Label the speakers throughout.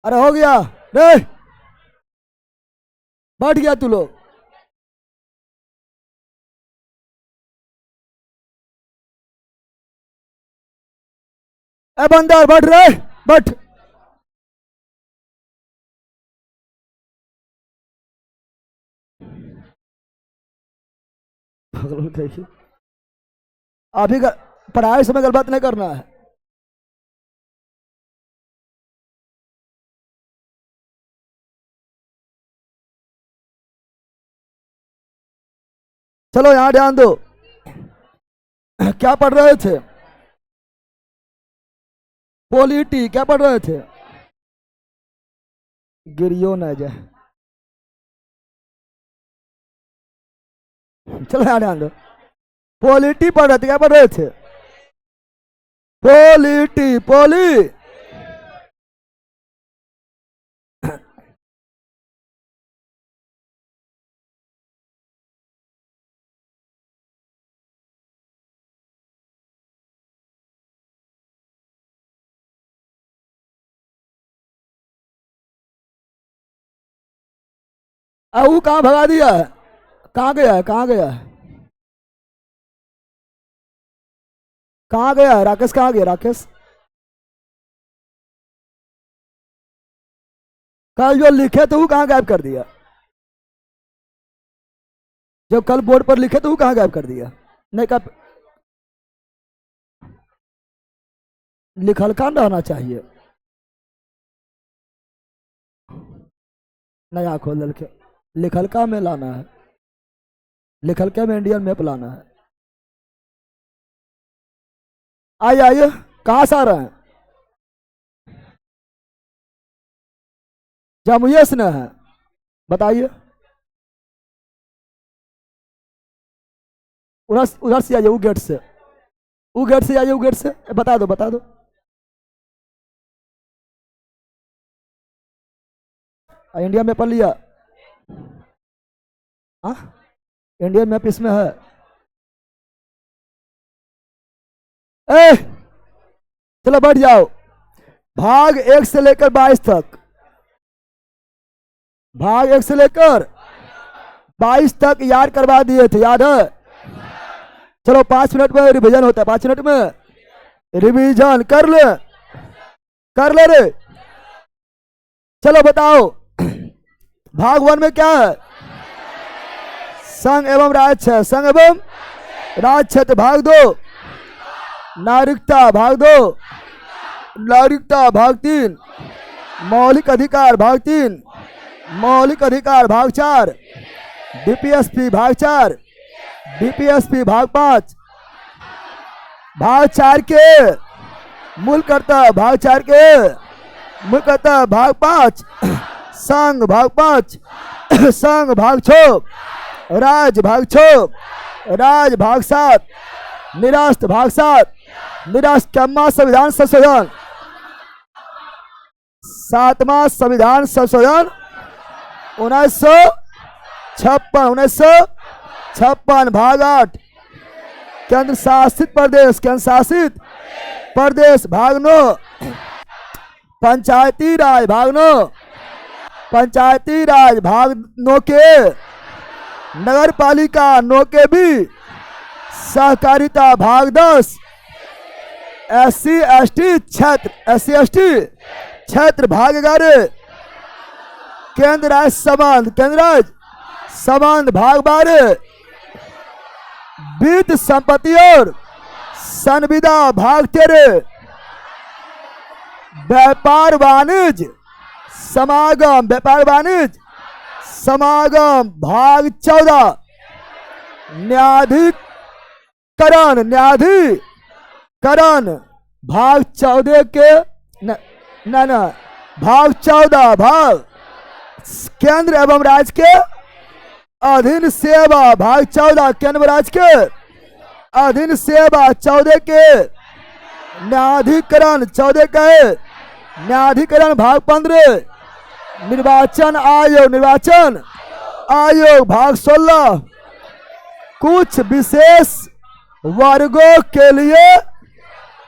Speaker 1: अरे हो गया रे, बैठ गया तू लोग। ए बंदर बैठ रे, बैठ। अभी पढ़ाई समय गलबात नहीं करना है। चलो यहां ध्यान दो। क्या पढ़ रहे थे? पॉलिटी क्या पढ़ रहे थे? गिरियो न जाए। चलो यहां ध्यान दो। पॉलिटी पढ़ रहे थे, क्या पढ़ रहे थे? Polity, poly. वो कहाँ भगा दिया है? कहाँ गया है? कहाँ गया है? कहाँ गया है राकेश? कहाँ गया राकेश? कल जो लिखे थे वो कहाँ गायब कर दिया? जो कल बोर्ड पर लिखे थे वो कहाँ गायब कर दिया? नहीं का लिखल का रहना चाहिए। नया खोल के लिखल का में लाना है। लिखल के में इंडियन मैप लाना है। आइए आइए, कहाँ से आ रहे हैं? जमुई से है, बताइए। उधर उधर से आइए, वो गेट से, वो गेट से आइए, वो गेट से। बता दो बता दो। इंडिया मैप लिया? हाँ, इंडियन मैप इसमें है। ए, चलो बैठ जाओ। भाग 1 से लेकर 22 तक, भाग 1 से लेकर 22 तक याद करवा दिए थे, याद है? चलो 5 मिनट में रिवीजन होता है, 5 मिनट में रिवीजन कर ले, कर ले रे। चलो बताओ, भाग 1 में क्या है? संघ एवं राज्य क्षेत्र, संघ एवं राज्य क्षेत्र। भाग 2 नागरिकता, भाग 2 नागरिकता। भाग 3 मौलिक अधिकार, भाग 3 मौलिक अधिकार। भाग 4 डीपीएसपी, भाग 4 डीपीएसपी। भाग 5 भाग 4 के मूल कर्ता, भाग 4 के मूल कर्ता। भाग 5 संघ, भाग 5 संघ। भाग 6 राज्य, भाग 6 राज्य। भाग 7 निरास्त, भाग 7 निरास्त। कम्मा संविधान संशोधन, 7वां संविधान संशोधन 1956। भाग 8 केंद्र शासित प्रदेश, केंद्र शासित प्रदेश। भाग 9 पंचायती राज, भाग 9 पंचायती राज। भाग 9 के नगर पालिका, 9 के भी सहकारिता। भाग 10 SC ST क्षेत्र, SC ST क्षेत्र। भाग 11 केंद्र राज्य संबंध, केंद्र राज्य संबंध। भाग 12 वित्त संपत्ति और संविदा। भाग 13 व्यापार वाणिज्य समागम, व्यापार वाणिज्य समागम। भाग 14 न्यायाधिकरण, न्यायाधिकरण। भाग 14 के न भाग 14 भाग केंद्र एवं राज्य के अधीन सेवा। भाग 14 केंद्र राज्य के अधीन सेवा। 14 के न्यायाधिकरण, 14 के न्यायाधिकरण। भाग 15 निर्वाचन आयोग, निर्वाचन आयोग। भाग 16 कुछ विशेष वर्गों के लिए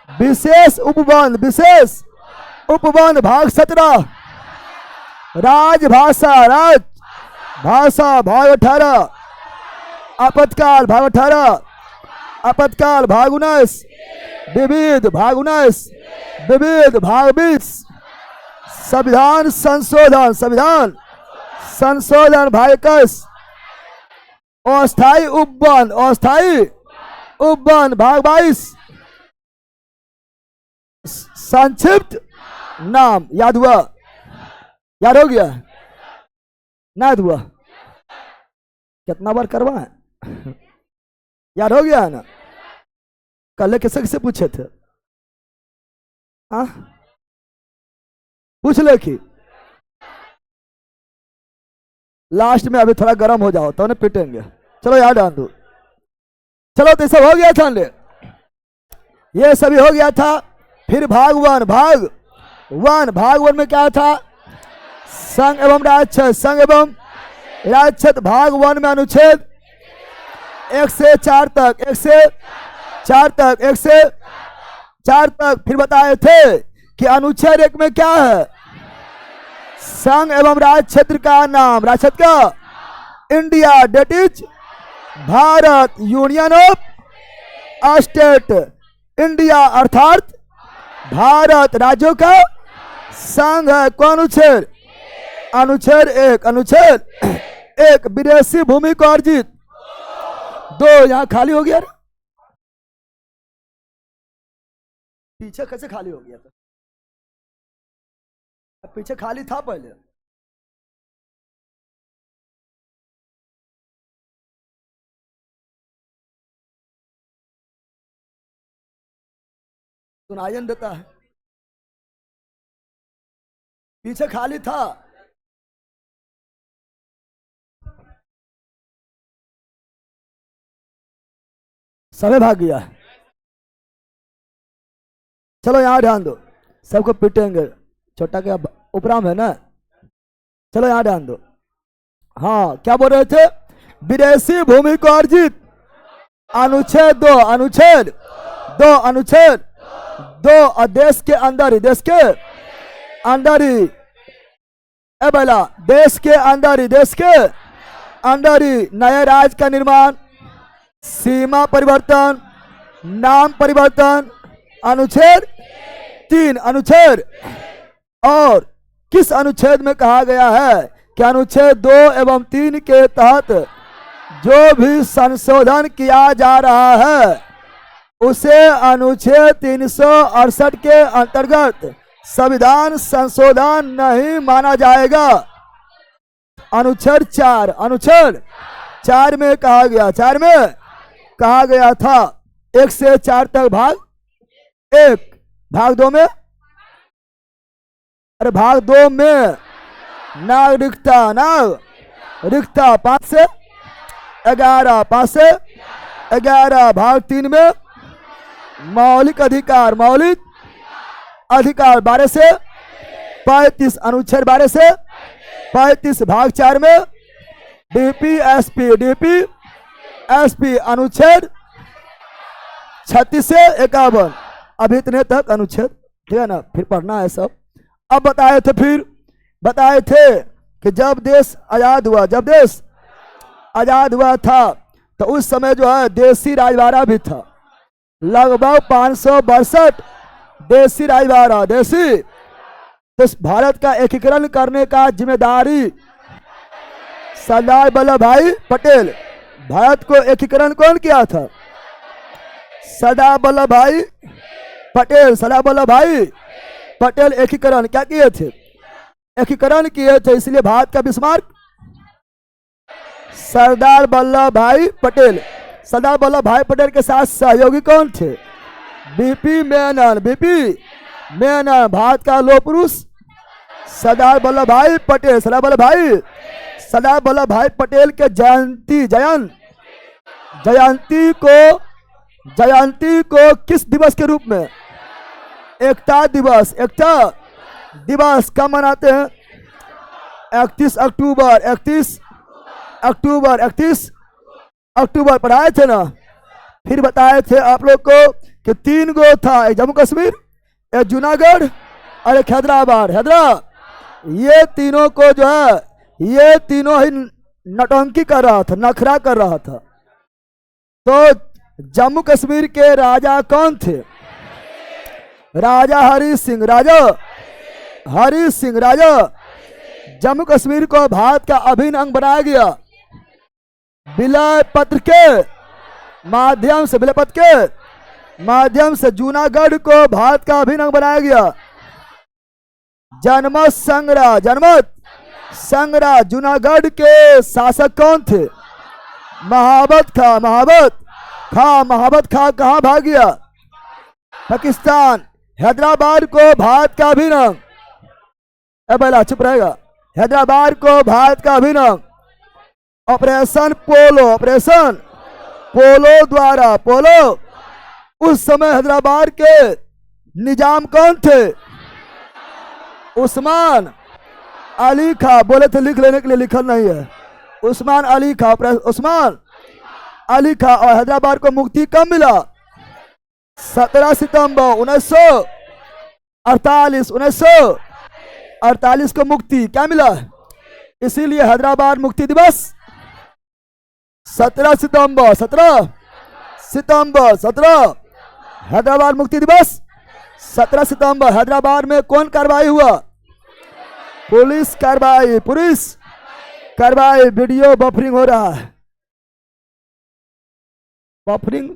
Speaker 1: विशेष उपबंध, विशेष उपबंध। भाग 17 राजभाषा भाषा भाग 18, आपत्काल भाग 18, आपत्काल भाग 19, विविध भाग 19, विविध भाग 20, संविधान संशोधन भाग 21, अस्थायी उपवन भाग 22, संक्षिप्त नाम याद हुआ? याद हो गया? ना याद हुआ? कितना बार करवाएं? याद हो गया है ना? कल किससे पूछे थे? पूछ ले कि लास्ट में अभी थोड़ा गर्म हो जाओ तो उन्हें पिटेंगे। चलो याद आन दो। चलो तो सब हो गया था, ये सभी हो गया था। फिर भाग वन में क्या था? संघ एवं राजछत्र भाग 1 में अनुच्छेद 1 से 4 तक फिर बताए थे कि अनुच्छेद 1 में क्या है? संघ एवं राज क्षेत्र का नाम, राज क्षेत्र का India, that is Bharat, union of state, India अर्थात भारत राज्यों का संघ है। कौन अनुच्छेद? अनुच्छेद 1। अनुच्छेद 1 विदेशी भूमि को अर्जित 2 यहाँ खाली हो गया। पीछे कैसे खाली हो गया था? पीछे खाली था पहले। सुनाई देता है, पीछे खाली था। समय भाग गया। चलो यहां ध्यान दो, सबको पीटेंगे। छोटा क्या उपराम है ना? चलो यहां ध्यान दो। हाँ, क्या बोल रहे थे? विदेशी भूमि को अर्जित अनुच्छेद 2, अनुच्छेद 2 और देश के अंदर ही, देश के अंदर ही नए राज्य का निर्माण, सीमा परिवर्तन, नाम परिवर्तन। अनुच्छेद 3। अनुच्छेद और किस अनुच्छेद में कहा गया है कि अनुच्छेद 2 एवं 3 के तहत जो भी संशोधन किया जा रहा है उसे अनुच्छेद 368 के अंतर्गत संविधान संशोधन नहीं माना जाएगा। अनुच्छेद 4 में कहा गया, 4 में कहा गया था 1 से 4 तक भाग 1, भाग 2 में, अरे भाग 2 में नागरिकता 5 से 11, 5 से 11। भाग 3 में मौलिक अधिकार 12 से 35, अनुच्छेद 12 से 35। भाग 4 में डीपीएसपी अनुच्छेद 36 से 51। अभी इतने तक अनुच्छेद, ठीक है ना? फिर पढ़ना है सब। अब बताए थे कि जब देश आजाद हुआ था तो उस समय जो है देसी राजवाड़ा भी था। लगभग 562 देसी राजवाड़ा, तो भारत का एकीकरण करने का जिम्मेदारी सरदार वल्लभ भाई पटेल। भारत को एकीकरण कौन किया था? सरदार वल्लभ भाई पटेल एकीकरण क्या किए थे? एकीकरण किए थे। इसलिए भारत का बिस्मार्क सरदार वल्लभ भाई पटेल। सरदार वल्लभ भाई पटेल के साथ सहयोगी कौन थे? बीपी मेनन। भारत का लौह पुरुष सरदार वल्लभ भाई पटेल। सरदार वल्लभ भाई पटेल के जयंती को किस दिवस के रूप में? एकता दिवस कब मनाते हैं? 31 अक्टूबर पढ़ाए थे ना। फिर बताए थे आप लोग को कि 3 गो था, एक जम्मू कश्मीर, एक जूनागढ़ और एक हैदराबाद। ये तीनों को जो है, ये तीनों ही नटंकी कर रहा था, नखरा कर रहा था। तो जम्मू कश्मीर के राजा कौन थे? राजा हरि सिंह। राजा हरि सिंह राजा। जम्मू कश्मीर को भारत का अभिन्न अंग बनाया गया विलय पत्र के माध्यम से, विलय पत्र के माध्यम से जूनागढ़ को भारत का अभिन्न अंग बनाया गया। जनमत संग्रह जूनागढ़ के शासक कौन थे? महाबत खां। महाबत खां कहां भाग गया? पाकिस्तान। हैदराबाद को भारत का अभिन्न अंग, बेला चुप रहेगा, हैदराबाद को भारत का अभिन्न अंग ऑपरेशन पोलो द्वारा, पोलो, उस समय हैदराबाद के निजाम कौन थे? उस्मान अली खां। बोले थे लिख लेने के लिए, लिखल नहीं है। उस्मान अली खां, उस्मान अली खां। और हैदराबाद को मुक्ति कब मिला? 17 सितंबर 1948 को मुक्ति क्या मिला? इसीलिए हैदराबाद मुक्ति दिवस 17 सितंबर हैदराबाद मुक्ति दिवस 17 सितंबर। हैदराबाद में कौन कार्रवाई हुआ? पुलिस कार्रवाई। वीडियो बफरिंग हो रहा है, बफरिंग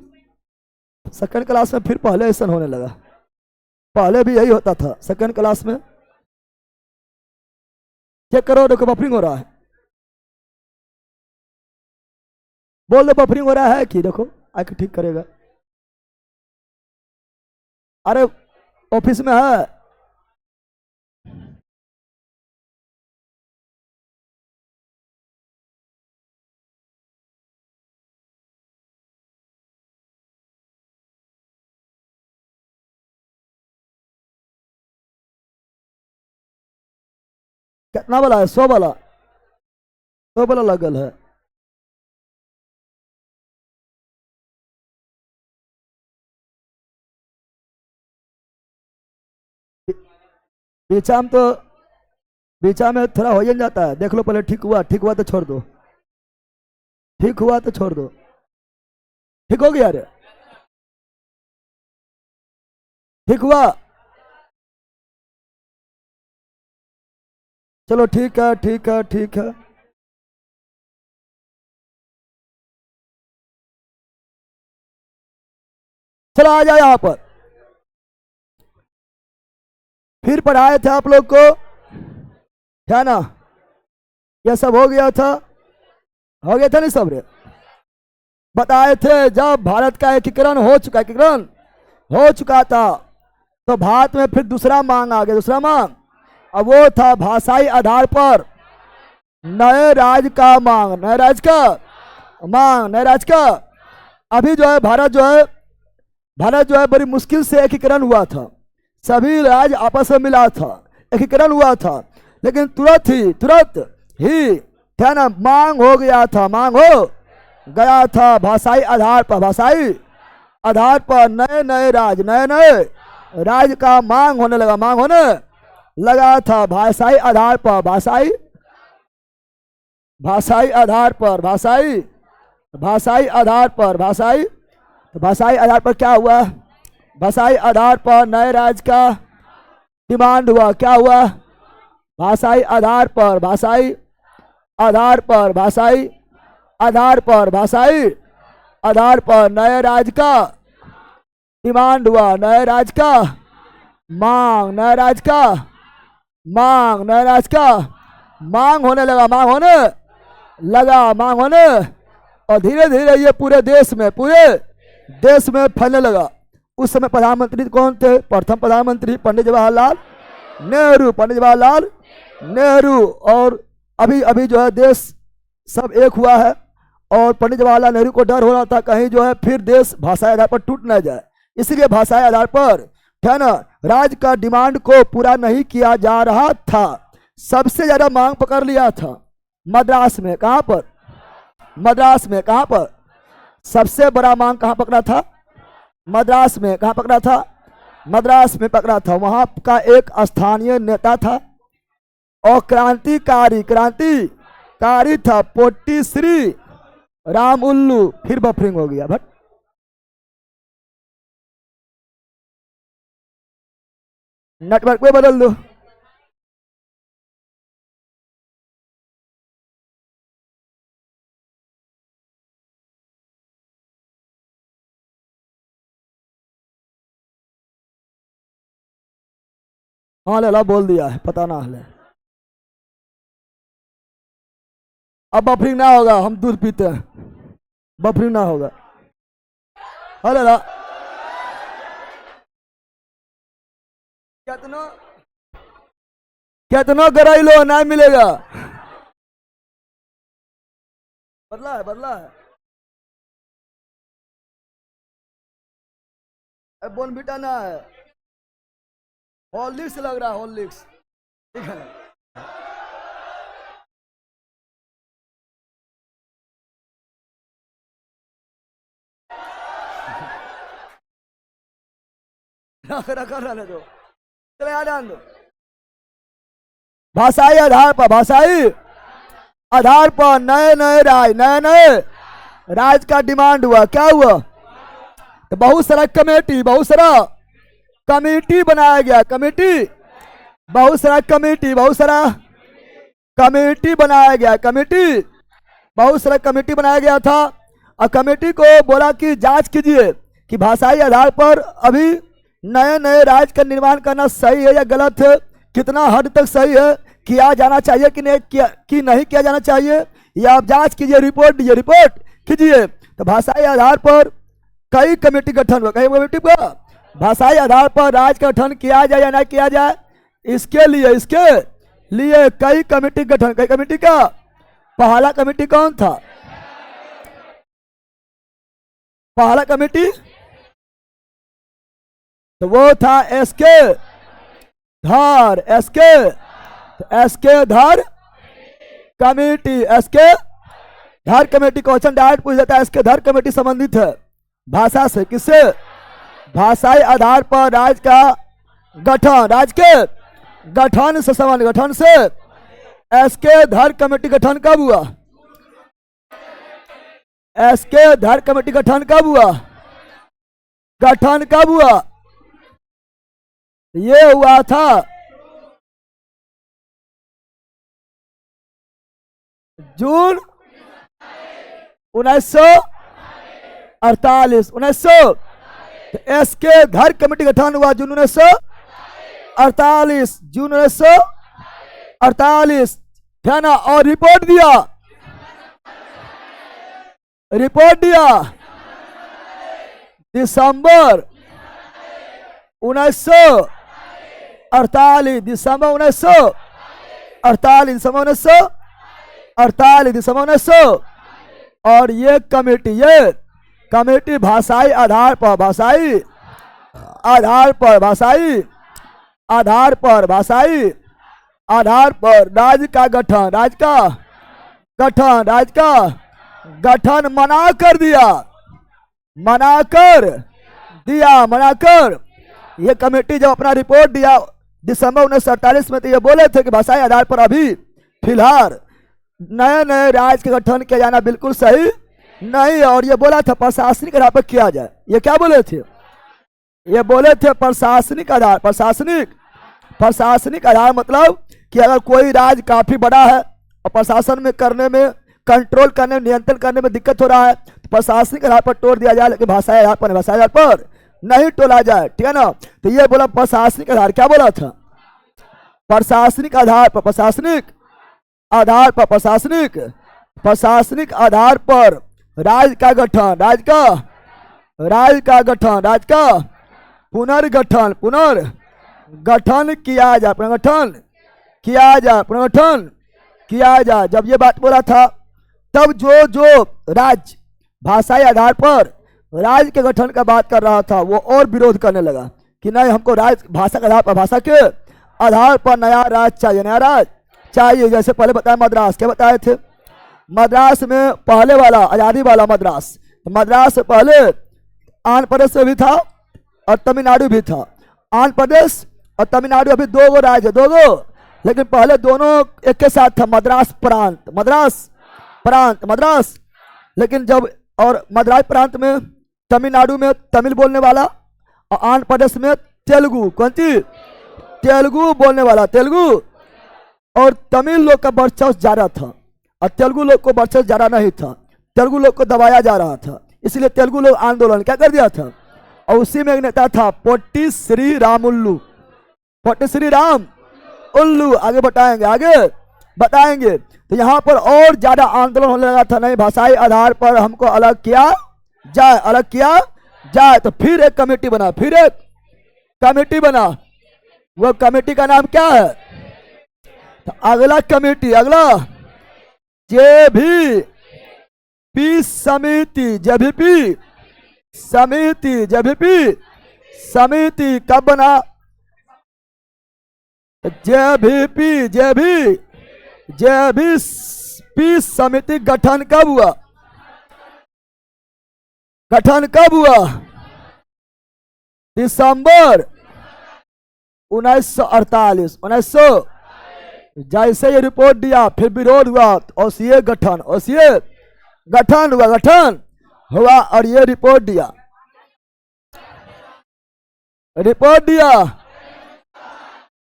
Speaker 1: सेकंड क्लास में फिर पहले ऐसा होने लगा। पहले भी यही होता था सेकंड क्लास में। चेक करो, देखो बफरिंग हो रहा है। बोल दो बफरिंग हो रहा है कि देखो आके ठीक करेगा। अरे ऑफिस में है। कितना वाला है? 100 वाला लगल है। बीचा में थोड़ा हो जाता है। देख लो पहले, ठीक हुआ तो छोड़ दो, ठीक हुआ तो छोड़ दो। ठीक हो गया रे? ठीक हुआ? चलो ठीक है। चलो आ जाओ यहां पर। फिर पढ़ाए थे आप लोग को, है ना? यह सब हो गया था नहीं सब रे? बताए थे जब भारत का एकीकरण हो चुका था तो भारत में फिर दूसरा मांग आ गया। दूसरा मांग अब वो था भाषाई आधार पर नए राज्य का मांग, नए राज्य का। अभी जो है भारत जो है बड़ी मुश्किल से एकीकरण हुआ था। सभी राज्य आपस में मिला था, एकीकरण हुआ था, लेकिन तुरंत ही क्या ना मांग हो गया था भाषाई आधार पर नए राज्य का मांग होने लगा था। भाषाई आधार पर क्या हुआ? भाषाई आधार पर नए राज्य का डिमांड हुआ। क्या हुआ? भाषाई आधार पर नए राज्य का डिमांड हुआ। नए राज्य का मांग होने और धीरे धीरे ये पूरे देश में फैलने लगा। उस समय प्रधानमंत्री कौन थे? प्रथम प्रधानमंत्री पंडित जवाहरलाल नेहरू। और अभी जो है देश सब एक हुआ है, और पंडित जवाहरलाल नेहरू को डर हो रहा था कहीं जो है फिर देश भाषाई आधार पर टूट न जाए। इसलिए भाषाई आधार पर है ना राज्य का डिमांड को पूरा नहीं किया जा रहा था। सबसे ज्यादा मांग पकड़ लिया था मद्रास में। कहां पर? सबसे बड़ा मांग कहां पकड़ा था? मद्रास में। कहां पकड़ा था? मद्रास में पकड़ा था। वहां का एक स्थानीय नेता था और क्रांतिकारी, क्रांतिकारी था पोटी श्री राम उल्लू, फिर बफरिंग हो गया भट। नेटवर्क पे बदल दो। हाँ लला बोल दिया है, पता ना है। अब बफरिंग ना होगा, हम दूध पीते हैं, बफरिंग ना होगा। हाँ लला कितना कितना गराई लो ना मिलेगा। बदला है, बदला है। अब बोन बिटा ना है, हॉर्लिक्स लग रहा है, हॉर्लिक्स। ठीक है रखा रहने दो, चले आ जान दो। भाषाई आधार पर, भाषाई आधार पर नए नए राज का डिमांड हुआ। क्या हुआ? तो बहुत सारा कमेटी, बहुत सारा कमेटी बनाया गया, कमेटी, बहुत सारा कमेटी, बहुत सारा कमेटी बनाया गया, कमेटी, बहुत सारा कमेटी बनाया गया था। और कमेटी को बोला कि जांच कीजिए कि भाषाई आधार पर अभी नए नए राज्य का निर्माण करना सही है या गलत है, कितना हद तक सही है, किया जाना चाहिए कि नहीं किया जाना चाहिए, या आप जांच कीजिए, रिपोर्ट दीजिए, रिपोर्ट कीजिए। तो भाषाई आधार पर कई कमेटी गठन हुआ, कई कमेटी का भाषाई आधार पर राज्य का गठन किया जाए या नहीं किया जाए, इसके लिए कई कमेटी गठन, कई कमेटी का पहला कमेटी कौन था? पहला कमेटी तो वो था एसके धर, एसके धर कमेटी, एसके धर कमेटी। क्वेश्चन डायरेक्ट पूछ जाता है, एसके धर कमेटी संबंधित है भाषा से, किससे? भाषाई आधार पर राज्य का गठन, राज्य के गठन से संबंध, गठन से। एसके धर कमेटी गठन कब हुआ? एसके धर कमेटी गठन कब हुआ? गठन कब हुआ? ये हुआ था जून 1948, 1900। एसके धर कमेटी गठन हुआ जून 1948, जून 1948 है ना। और रिपोर्ट दिया, दिसंबर 1948, दिसंबर 1948, दिसंबर 1948, दिसंबर 1900। और ये कमेटी भाषाई आधार पर, भाषाई आधार पर, भाषाई आधार पर, भाषाई आधार पर राज्य का गठन, राज्य का गठन, राज्य का गठन मना कर दिया, मना कर। ये कमेटी जब अपना रिपोर्ट दिया दिसंबर 1948 में, तो ये बोले थे कि भाषाई आधार पर अभी फिलहाल नए नए राज्य का गठन किया जाना बिल्कुल सही नहीं। और ये बोला था प्रशासनिक आधार पर किया जाए। ये क्या बोले थे? ये बोले थे प्रशासनिक आधार, प्रशासनिक आधार मतलब कि अगर कोई राज्य काफी बड़ा है और प्रशासन में करने में, कंट्रोल करने में, नियंत्रण करने में दिक्कत हो रहा है, तो प्रशासनिक आधार पर तोड़ दिया जाए, लेकिन भाषाई आधार पर नहीं तोड़ा जाए। ठीक है ना। तो ये बोला प्रशासनिक आधार, क्या बोला था? प्रशासनिक आधार पर, प्रशासनिक आधार पर, प्रशासनिक आधार पर राज्य का गठन, राज्य का पुनर्गठन किया जाए, पुनर्गठन किया जाए। जब ये बात बोला था, तब जो राज्य भाषाई आधार पर राज्य के गठन का बात कर रहा था, वो और विरोध करने लगा कि नहीं, हमको राज्य भाषा के आधार पर, भाषा के आधार पर नया राज्य चाहिए, नया राज्य चाहिए। जैसे पहले बताया मद्रास, क्या बताए थे? मद्रास में पहले वाला आजादी वाला मद्रास, मद्रास से पहले आंध्र प्रदेश में भी था और तमिलनाडु भी था। आंध्र प्रदेश और तमिलनाडु अभी दो राज्य, लेकिन पहले दोनों एक के साथ था, मद्रास प्रांत, मद्रास प्रांत, मद्रास। लेकिन जब और मद्रास प्रांत में तमिलनाडु में तमिल बोलने वाला और आंध्र प्रदेश में तेलुगु, कौन सी तेलुगु बोलने वाला, तेलुगु। और तमिल लोग का वर्चस्व ज्यादा था और तेलुगु लोग को वर्चस्व ज्यादा नहीं था, तेलुगु लोग को दबाया जा रहा था, इसलिए तेलुगु लोग आंदोलन क्या कर दिया था। और उसी में एक नेता था पोट्टी श्री रामुल्लू, पोट्टी श्री राम उल्लू। आगे बताएंगे, आगे बताएंगे। तो यहाँ पर और ज्यादा आंदोलन होने लगा था, नहीं भाषाई आधार पर हमको अलग किया जाए, अलग किया जाए। तो फिर एक कमेटी बना, फिर एक कमेटी बना। वो कमेटी का नाम क्या है, तो अगला कमेटी, अगला जेबीपी समिति, जेबीपी समिति, जेबीपी समिति कब बना, जेबीपी जेबीपी समिति गठन कब हुआ, गठन कब हुआ, दिसंबर 1948, 1900। जैसे ये रिपोर्ट दिया फिर विरोध हुआ और सीए गठन, और सीए गठन हुआ, गठन हुआ और ये रिपोर्ट दिया, रिपोर्ट दिया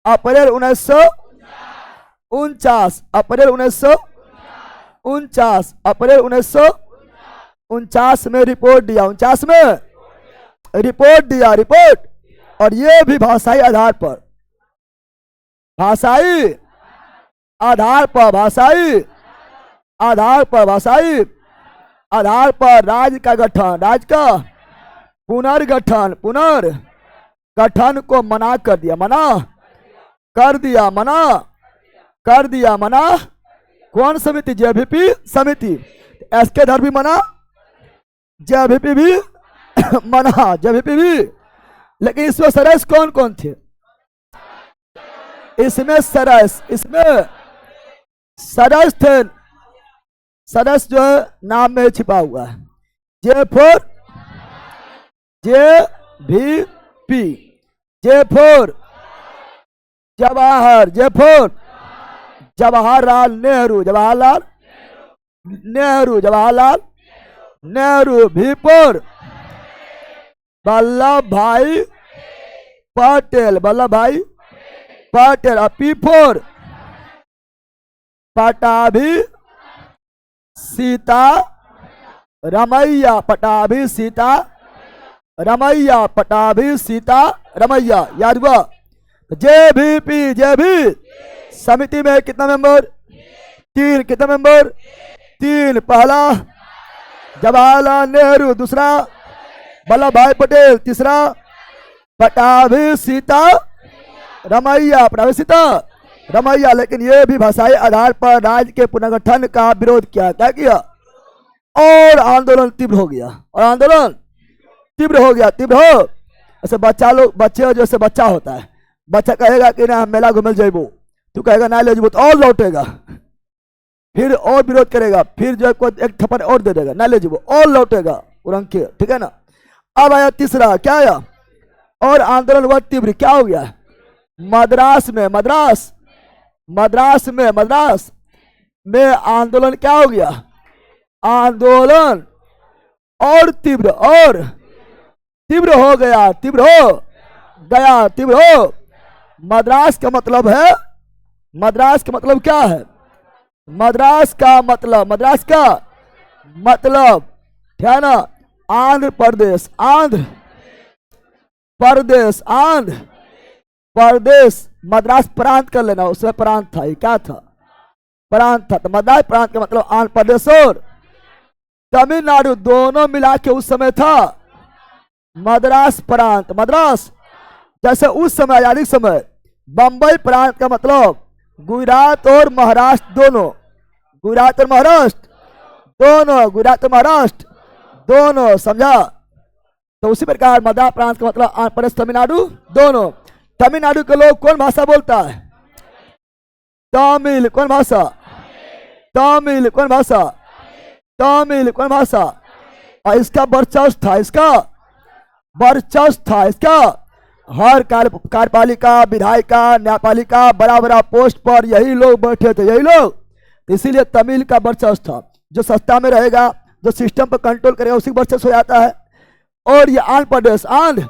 Speaker 1: अप्रैल 1949, अप्रैल 1949, अप्रैल 1949 में रिपोर्ट दिया, 49 में रिपोर्ट दिया, रिपोर्ट। और ये भी भाषाई आधार पर, भाषाई आधार पर, भाषाई आधार पर, भाषाई आधार पर राज्य का गठन, राज्य का पुनर्गठन, पुनर्गठन को मना कर दिया, मना कर दिया, मना कर दिया, मना। कौन समिति, जेबीपी समिति। एसके धर भी मना, जेबीपी भी मना, जेबीपी भी। लेकिन इसमें सदस्य कौन कौन थे, इसमें सदस्य, इसमें सदस्य थे, सदस्य जो है नाम में छिपा हुआ है, जे फोर जेबीपी, जे फोर जवाहर, जे फोर जवाहरलाल नेहरू, जवाहरलाल नेहरू, जवाहरलाल नेहरू। भी फोर वल्लभ भाई पटेल, वल्लभ भाई पटेल। और पी फोर पटाभी सीता रमैया, पटाभी सीता रमैया, पटाभी सीता रमैया। याद हुआ। जेबीपी, जेबी समिति में कितना मेंबर, 3। कितना मेंबर, 3। पहला जवाहरलाल नेहरू, दूसरा वल्लभ भाई पटेल, तीसरा पटाभी सीता रमैया, पटाभी सीता रमैया। लेकिन ये भी भाषाई आधार पर राज्य के पुनर्गठन का विरोध किया, क्या किया, और आंदोलन तीव्र हो गया, और आंदोलन तीव्र हो गया, तीव्र हो। ऐसे बच्चा लोग, बच्चे जैसे बच्चा होता है, बच्चा कहेगा कि ना मेला घूमे जेबो, तू कहेगा ना ले जेबो, तो और लौटेगा, फिर और विरोध करेगा, फिर जो एक थप्पड़ और दे देगा, ना ले जेबो, और लौटेगा उरंग के, ठीक है ना। अब आया तीसरा, क्या आया, और आंदोलन हुआ तीव्र। क्या हो गया, मद्रास में, मद्रास में आंदोलन क्या हो गया, आंदोलन और तीव्र हो गया, तीव्र हो गया, तीव्र हो। मद्रास का मतलब है, मद्रास का मतलब क्या है, मद्रास का मतलब, मद्रास का मतलब है ना आंध्र प्रदेश, आंध्र प्रदेश, आंध्र प्रदेश। मद्रास प्रांत कर लेना, उसमें प्रांत था, ये क्या था, प्रांत था। तो मद्रास प्रांत का मतलब आंध्र प्रदेश और तमिलनाडु दोनों मिला के उस समय था मद्रास प्रांत। मद्रास जैसे उस समय आजादी समय बंबई प्रांत का मतलब गुजरात और महाराष्ट्र दोनों, गुजरात और महाराष्ट्र दोनों, गुजरात और महाराष्ट्र दोनों, समझा। तो उसी प्रकार मद्रास प्रांत का मतलब आंध्र प्रदेश तमिलनाडु दोनों। तमिलनाडु के लोग कौन भाषा बोलता है, तमिल। कौन भाषा, तमिल। कौन भाषा, तमिल। कौन भाषा। और इसका वर्चस्व था, इसका वर्चस्व था, इसका हर कार्यपालिका, विधायिका, न्यायपालिका, बड़ा बड़ा पोस्ट पर यही लोग बैठे थे, यही लोग। तो इसीलिए तमिल का वर्चस्व था। जो सत्ता में रहेगा, जो सिस्टम पर कंट्रोल करेगा, उसी का वर्चस्व हो जाता है। और ये आंध्र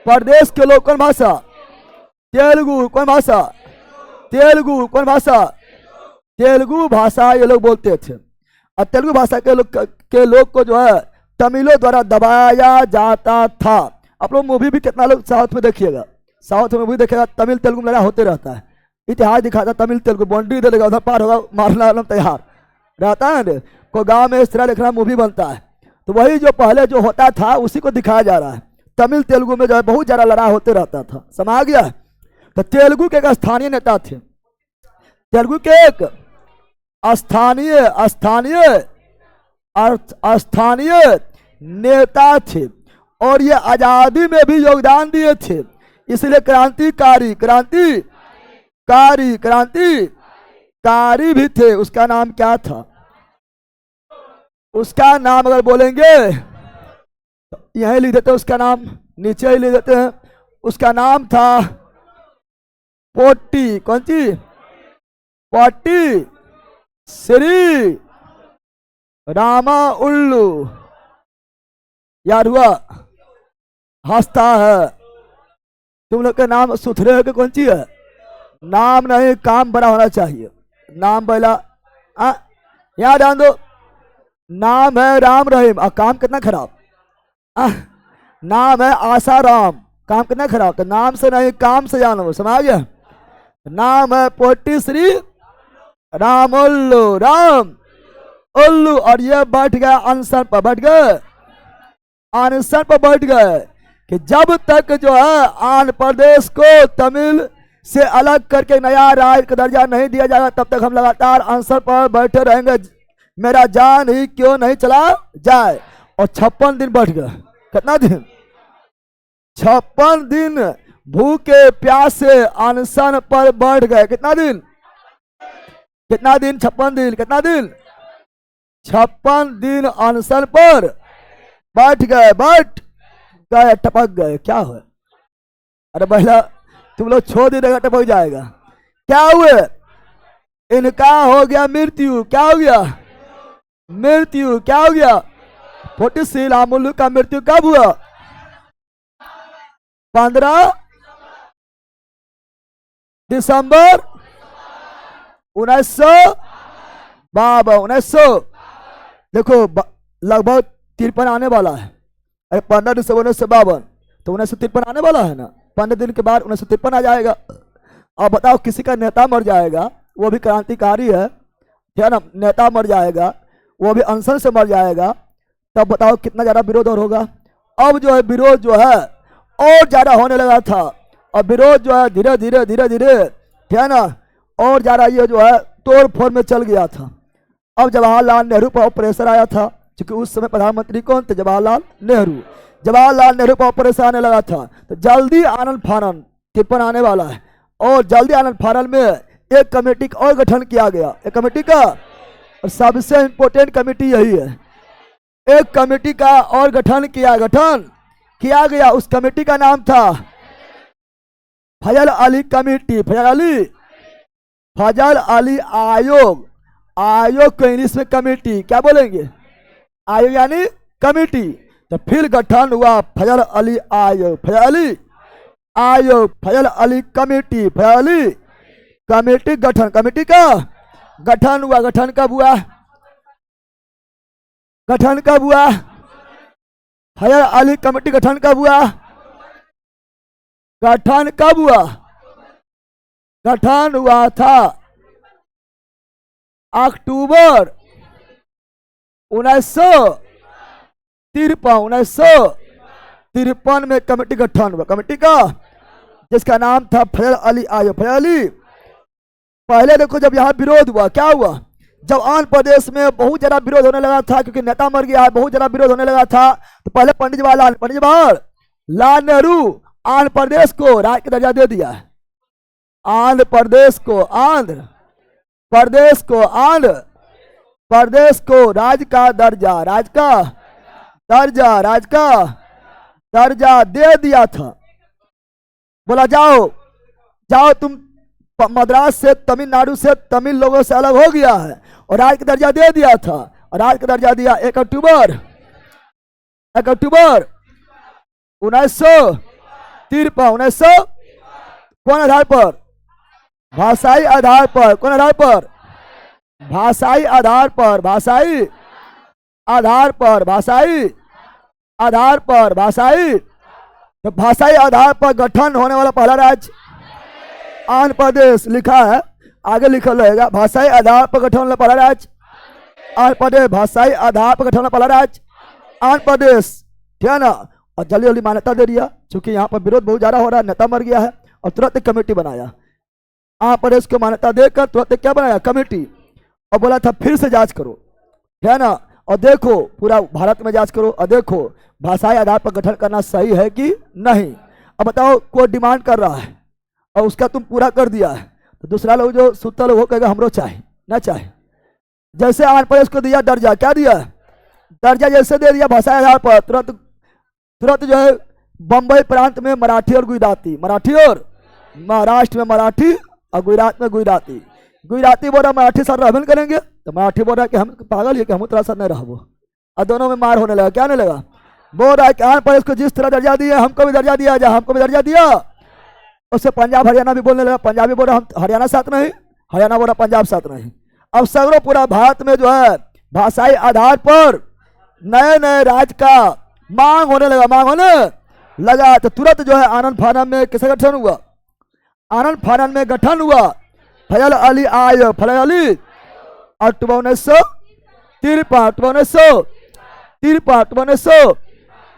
Speaker 1: प्रदेश के लोग कौन भाषा? तेलुगु। कौन भाषा? तेलुगु। कौन भाषा? तेलुगु भाषा ये लोग बोलते थे। और तेलुगु भाषा के लोग को जो है तमिलों द्वारा दबाया जाता था। आप लोग मूवी भी कितना लोग साउथ में देखिएगा, साउथ में मूवी देखेगा, तमिल तेलुगु में लड़ाई होते रहता है। इतिहास दिखाता, तमिल तेलुगु बाउंड्री दे देगा, उधर पार होगा, मारना वाला तैयार रहता है ना। कोई गाँव में इस तरह लिखना मूवी बनता है, तो वही जो पहले जो होता था उसी को दिखाया जा रहा है। तमिल तेलुगु में जो है बहुत ज़्यादा लड़ाई होते रहता था, समा गया। तो तेलुगु के एक स्थानीय नेता थे, तेलुगु के एक स्थानीय नेता थे, और ये आजादी में भी योगदान दिए थे। इसलिए क्रांतिकारी भी थे। उसका नाम क्या था? उसका नाम अगर बोलेंगे यहीं लिख देते, उसका नाम नीचे ही लिख देते हैं। उसका नाम था पोट्टी। कौन सी? पोट्टी श्री रामाउल्लू। याद हुआ? हंसता है। तुम लोग का नाम सुथरे है कि कौन सी है? नाम नहीं, काम बड़ा होना चाहिए। नाम पहला याद ध्यान दो। नाम है राम रहीम और काम कितना खराब। नाम है आसाराम, काम कितना खराब। तो नाम से नहीं, काम से जानो, समझ गया? नाम है पोट्टी श्री रामुल्लू, राम उल्लू। और ये बैठ गया अनशन पर, बैठ गए अनशन पर, बैठ गए कि जब तक जो है आंध्र प्रदेश को तमिल से अलग करके नया राज्य का दर्जा नहीं दिया जाएगा, तब तक हम लगातार अनशन पर बैठे रहेंगे, मेरा जान ही क्यों नहीं चला जाए। और 56 दिन बैठ गए। कितना दिन? 56 दिन भूखे प्यासे अनशन पर बैठ गए। कितना दिन? 56 दिन। कितना दिन? 56 दिन अनशन पर बैठ गए, टपक गए। क्या हुआ? अरे पहला तुम लोग छोड़ दीजिएगा, टपक जाएगा। क्या हुए? इनका हो गया मृत्यु। क्या हो गया? मृत्यु। क्या हो गया? पोट्टी श्री रामुल्लू का मृत्यु कब हुआ? 15 दिसंबर 1952। देखो लगभग 53 आने वाला है। अरे 15 दिसंबर 1952 तो 1953 आने वाला है ना। 15 दिन के बाद 1953 आ जाएगा। अब बताओ, किसी का नेता मर जाएगा, वो भी क्रांतिकारी है ना, नेता मर जाएगा, वो भी अनशन से मर जाएगा, तब बताओ कितना ज़्यादा विरोध और होगा। अब जो है विरोध जो है और ज़्यादा होने लगा था, और विरोध जो है धीरे धीरे है ना, और ज़्यादा ये जो है तोड़ फोड़ में चल गया था। अब जवाहरलाल नेहरू पर प्रेशर आया था, क्योंकि उस समय प्रधानमंत्री कौन थे? जवाहरलाल नेहरू पर प्रेशर आने लगा था। तो जल्दी आनंद फानन 53 आने वाला है, और जल्दी आनंद फानन में एक कमेटी का और गठन किया गया। एक कमेटी का, और सबसे इंपॉर्टेंट कमेटी यही है, एक कमेटी का और गठन किया गया। उस कमेटी का नाम था फजल अली कमेटी। फजल अली आयोग। आयोग को इंग्लिश में कमेटी क्या बोलेंगे? आयोग यानी कमेटी। तो फिर गठन हुआ फजल अली आयोग, फजल अली कमेटी, फजल अली कमेटी गठन। कमेटी का गठन हुआ। गठन कब हुआ? फजल अली कमेटी गठन कब हुआ? गठन हुआ था अक्टूबर 1953 में कमेटी गठन हुआ। कमेटी का जिसका नाम था फजल अली आयोग। फजल अली पहले देखो, जब यहाँ विरोध हुआ, क्या हुआ? जब आंध्र प्रदेश में बहुत ज्यादा विरोध होने लगा था, क्योंकि नेता मर गया है, बहुत ज्यादा विरोध होने लगा था, तो पहले पंडित जवाहरलाल नेहरू आंध्र प्रदेश को राज्य का दर्जा दे दिया है। आंध्र प्रदेश को राज्य का दर्जा दे दिया था। बोला जाओ जाओ, तुम मद्रास से, तमिलनाडु से, तमिल लोगों से अलग हो गया है और राज्य का दर्जा दे दिया था। और राज्य का दर्जा दिया 1 अक्टूबर 1953। 1900 कौन आधार पर? भाषाई आधार पर। कौन आधार पर? भाषाई आधार पर। भाषाई आधार पर। भाषाई आधार पर। भाषाई, तो भाषाई आधार पर गठन होने वाला पहला राज्य आंध्र प्रदेश लिखा है, आगे लिखा रहेगा भाषाई आधार पर गठन वाला पहला राज्य आंध्र प्रदेश। भाषाई आधार पर गठन वाला पहला राज्य आंध्र प्रदेश, ठीक है ना। और जल्दी जल्दी मान्यता दे दिया, क्योंकि यहाँ पर विरोध बहुत ज्यादा हो रहा है, नेता मर गया है, और तुरंत एक कमेटी बनाया आंध्र प्रदेश को मान्यता देकर, तुरंत क्या बनाया? कमेटी। और बोला था फिर से जांच करो, है ना, और देखो पूरा भारत में जांच करो और देखो भाषाई आधार पर गठन करना सही है कि नहीं। अब बताओ, कोई डिमांड कर रहा है और उसका तुम पूरा कर दिया है, तो दूसरा लोग जो सुत्ता लोग वो कहेगा हमरो चाहे ना चाहे। जैसे आंध्र प्रदेश को दिया दर्जा, क्या दिया? दर्जा जैसे दे दिया भाषाई आधार पर, तुरंत तुरंत जो है बंबई प्रांत में मराठी और गुजराती, मराठी और महाराष्ट्र में मराठी और गुजरात में गुजराती, गुजराती बोल रहा मराठी सर रहबन करेंगे, तो मराठी बोल रहा कि हम पागल है कि हम थोड़ा सा नहीं रहबो, और दोनों में मार होने लगा। क्या नहीं लगा? बोल रहा है कि आंध्र प्रदेश को जिस तरह दर्जा दिया हमको भी दर्जा दिया जाए, हमको भी दर्जा दिया। उससे पंजाब हरियाणा भी बोलने लगा, पंजाबी बोल रहा हम हरियाणा साथ नहीं, हरियाणा बोल रहा पंजाब साथ नहीं। अब सगरों पूरा भारत में जो है भाषाई आधार पर नए नए राज्य का मांग होने लगा, मांग होने लगा। तो तुरंत जो है आनंद फानन में किसका गठन हुआ? आनंद फानन में गठन हुआ फजल अली आयोग, फजल अली, अक्टूबर 1953।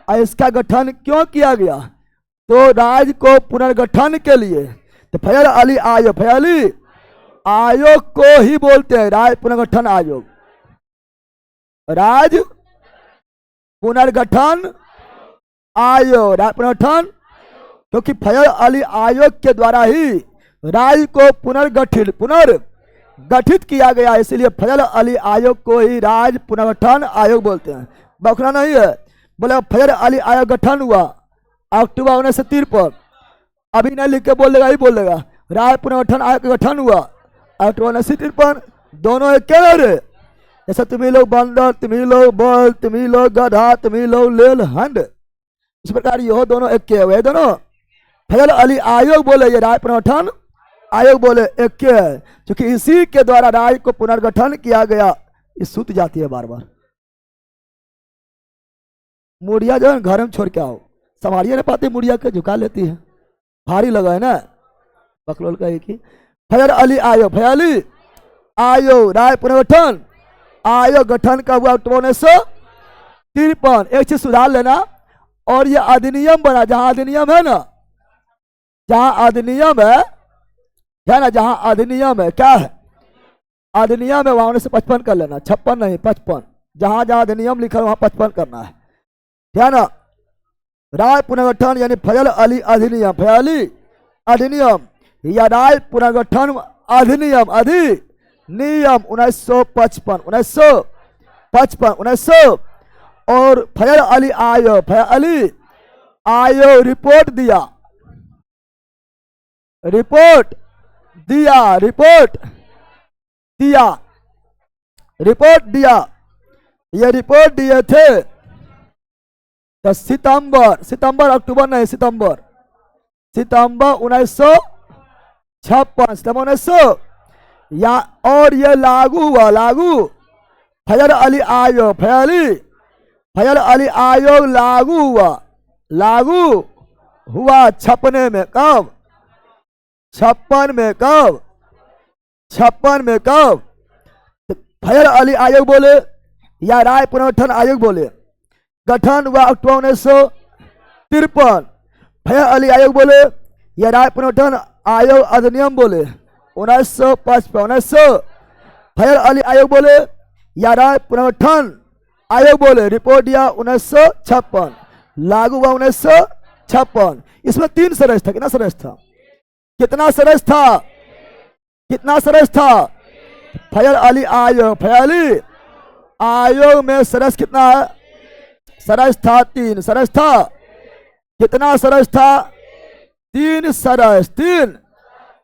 Speaker 1: इसका गठन क्यों किया गया? तो राज्य को पुनर्गठन के लिए। तो फजल अली आयोग, फजल अली आयोग को ही बोलते हैं राज्य पुनर्गठन आयोग, राज्य पुनर्गठन आयोग, राज्य पुनर्गठन, क्योंकि फजल अली आयोग के द्वारा ही राज्य को पुनर्गठित किया गया, इसलिए फजल अली आयोग को ही राज्य पुनर्गठन आयोग बोलते हैं। बखरा नहीं है, बोले फजल अली आयोग गठन हुआ अक्टूबर 1953। अभी नहीं लिख के बोल देगा, ही बोल देगा राज्य पुनर्गठन आयोग का गठन हुआ अक्टूबर 1953। दोनों एक क्या रे? जैसे तुम्ही लोग बंदर, तुम्ही लोग बल, तुम्ही लोग गधा, तुम्ही लोग लेल हंड, इस प्रकार ये दोनों एक के हुए। दोनों फजल अली आयोग बोले, ये राज्य पुनर्गठन आयोग बोले, एक के है, क्योंकि इसी के द्वारा राज्य को पुनर्गठन किया गया। ये सूत जाती है बार बार। मुड़िया जो है घर में छोड़ के आओ, संभालिए ना पाती, मुड़िया के झुका लेती है, भारी लगा है ना बकलोल का। एक ही फजल अली आयोग, फजल अली आयोग राज्य पुनर्गठन आयोग गठन का हुआ अक्टूबर 1953। एक चीज सुधार लेना, और ये अधिनियम बना, जहां अधिनियम है ना, जहां अधिनियम है ना, जहां अधिनियम है, क्या है? अधिनियम है, वहां 1955 कर लेना, 56 नहीं 55, जहां जहां अधिनियम लिखा है वहां 55 करना है, क्या ना। राज्य पुनर्गठन यानी फजल अली अधिनियम, फजल अली अधिनियम या राज्य पुनर्गठन अधिनियम, अधिनियम 1955 और फजल अली आयोग, फजल अली आयोग रिपोर्ट दिया, रिपोर्ट दिया, ये रिपोर्ट दिए थे तो सितंबर 1956 या, और ये लागू हुआ, फजल अली आयोग, फजल अली आयोग लागू हुआ 56 में। कब? 56 में कब? फजल अली आयोग बोले या राज्य पुनर्गठन आयोग बोले, गठन हुआ अक्टूबर 1953। फजल अली आयोग बोले या राज्य पुनर्गठन आयोग अधिनियम बोले 1955। फजल अली आयोग बोले या राज्य पुनर्गठन आयोग बोले, रिपोर्ट दिया 1956, लागू हुआ 1956। इसमें 3 सरस था। कितना सरस था? कितना सरस था? फजल अली आयोग, फजल अली आयोग में सरस कितना है? सरस था 3 सरस था। कितना सरस था? तीन सरस, तीन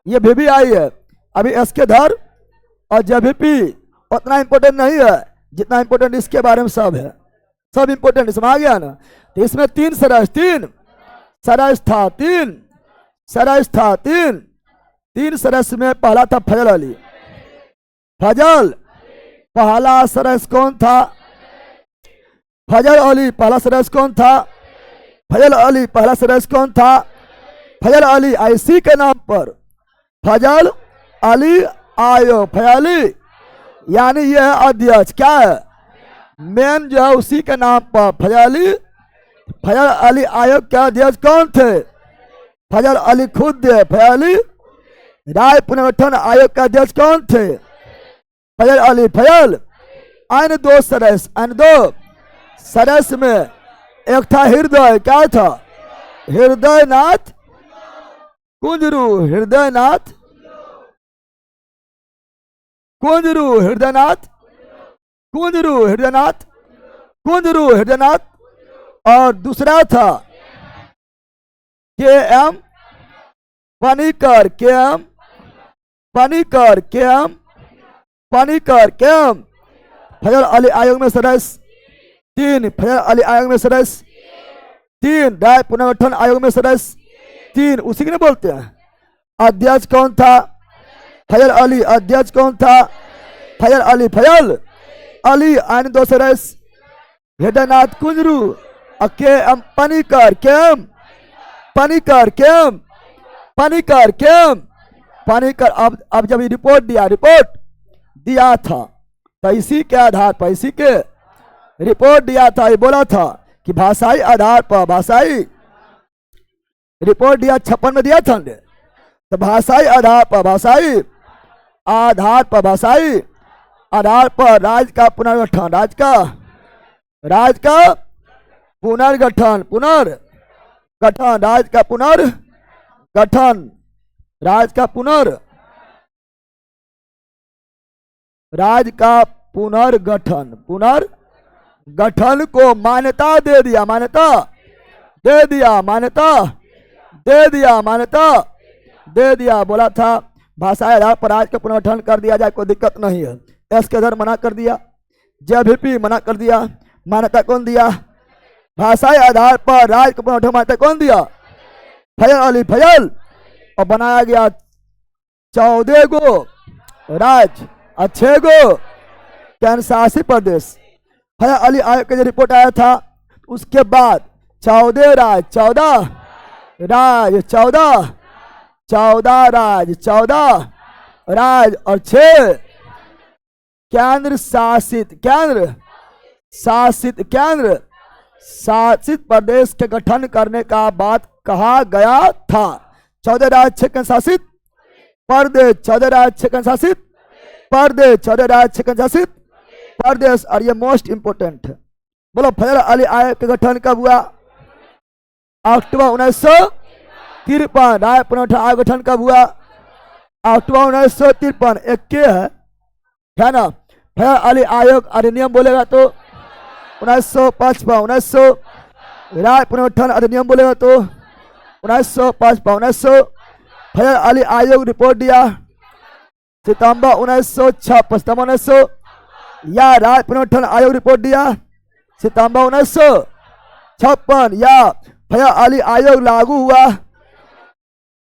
Speaker 1: ये भी आई है। अभी इसके धर और जेबीपी उतना इंपॉर्टेंट नहीं है जितना इंपॉर्टेंट इसके बारे में सब है, सब इंपॉर्टेंट इसमें आ गया ना। तो इसमें तीन सरस, तीन सरस था, तीन सरस था, तीन सरस में पहला था फजल अली। फजल पहला सरस कौन था? फजल अली पहला सरस कौन था? फजल अली पहला सरस कौन था? फजल अली आईसी के नाम पर फजल अली आयोग, फजली यानी यह अध्यक्ष क्या है? मेन जो है उसी के नाम पर फजली। फजल अली आयोग के अध्यक्ष कौन थे? फजल अली खुद थे। फजली राय पुनर्गठन आयोग के अध्यक्ष कौन थे? फजल अली। फजल अन्य दो सरस, अन्य दो सरस में एक था हृदय, क्या था? हृदयनाथ कुंजरू, हृदयनाथ कुंजरू, हृदयनाथ कुंजरू, हृदयनाथ कुंजरू, हृदयनाथ। और दूसरा था के एम पनिकर, के एम पनिकर, के एम पनिकर, के एम। फजल अली आयोग में सरस तीन, फजल अली आयोग में सरस तीन, राय पुनर्गठन आयोग में सरस तीन, उसी के बोलते हैं। अध्यक्ष कौन था? फजल अली। अध्यक्ष कौन था? फजल अली। फजल अली अन्य दो सरस हृदयनाथ कुंजरू के एम पनिकर, के एम पनिकर, के एम पनिकर, के एम पनिकर। अब जब रिपोर्ट दिया था तो इसी के आधार पर, इसी के रिपोर्ट दिया था, ये बोला था कि भाषाई आधार पर, भाषाई रिपोर्ट दिया 56 में दिया था ने, तो भाषाई आधार पर, भाषाई आधार पर, भाषाई आधार पर राज्य का पुनर्गठन, राज्य का पुनर्गठन, पुनर्गठन, राज्य का पुनर्गठन, राज्य का पुनर्गठन को मान्यता दे दिया, मान्यता दे दिया, मान्यता दे दिया, मान्यता दे दिया। बोला था भाषा आधार पर राज्य का पुनर्गठन कर दिया जाए, कोई दिक्कत नहीं है। इसके इधर मना कर दिया, जेबीपी मना कर दिया। मान्यता कौन दिया? भाषाई आधार पर राज्य का पुनर्गठन मान्यता कौन दिया? फजल अली। फजल और बनाया गया 14 गो राज्य और 6 गो केंद्र शासित प्रदेश। फजल अली आयोग का जो रिपोर्ट आया था उसके बाद 14 राज्य, 14 राज्य, 14 राज्य, 14 राज्य और 6 केंद्र शासित प्रदेश के गठन करने का बात कहा गया था। 14 राज्य 6 केंद्र शासित प्रदेश, 14 राज्य 6 केंद्र शासित प्रदेश, 14 राज्य 6 केंद्र शासित प्रदेश। और ये मोस्ट इंपोर्टेंट है। बोलो फजल अली आयोग के गठन कब हुआ? अक्टूबर 1953। राय पुनर्गठन आयोग गठन कब हुआ? अक्टूबर 1953। एक के है ना। फजल अली आयोग अधिनियम बोलेगा तो 1955। राय पुनर्गठन अधिनियम बोलेगा तो 1955। फजल अली आयोग रिपोर्ट दिया सितंबर 1956। या राय पुनर्गठन आयोग रिपोर्ट दिया सितंबर 1956। या फजल अली आयोग लागू हुआ,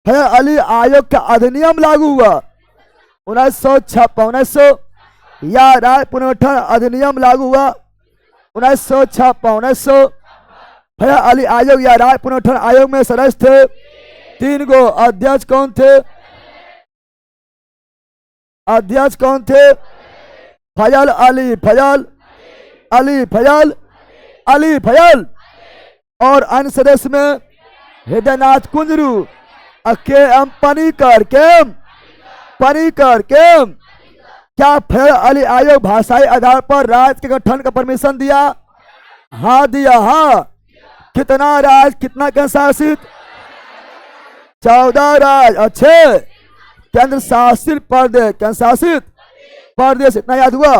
Speaker 1: फजल अली आयोग का अधिनियम लागू हुआ 1956। या राय पुनर्गठन अधिनियम लागू हुआ 1956। फजल अली आयोग या राय पुनर्गठन आयोग में सदस्य थे 3 गो। अध्यक्ष कौन थे? अध्यक्ष कौन थे? फजल अली, फजल अली, फजल अली, फजल। और अन्य सदस्य में हृदयनाथ कुंजरू के एम पनिकर, के एम पनिकर, के एम। क्या फजल अली आयोग भाषाई आधार पर राज्य के गठन का परमिशन दिया? हाँ दिया। हाँ कितना राज्य, कितना केंद्र शासित? 14 राज्य और 6 केंद्र शासित प्रदेश, केंद्र शासित प्रदेश। इतना याद हुआ।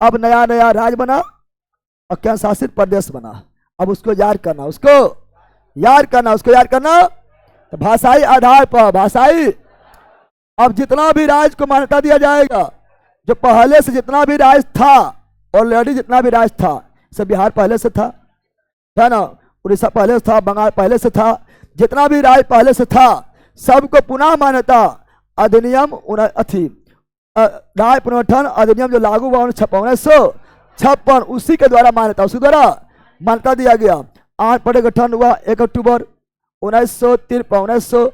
Speaker 1: अब नया नया राज्य बना और केंद्र शासित प्रदेश बना। अब उसको याद करना, उसको याद करना, उसको याद करना। तो भाषाई आधार पर भाषाई, अब जितना भी राज्य को मान्यता दिया जाएगा, जो पहले से जितना भी राज्य था, ऑलरेडी जितना भी राज्य था, सब बिहार पहले से था, है ना, उड़ीसा पहले से था, बंगाल पहले से था, जितना भी राज्य पहले से था, सबको पुनः मान्यता अधिनियम राज्य पुनर्गठन अधिनियम जो लागू हुआ 1956, उसी के द्वारा मान्यता, उसी द्वारा मान्यता दिया गया। आंध्र प्रदेश गठन हुआ 1 अक्टूबर 1953,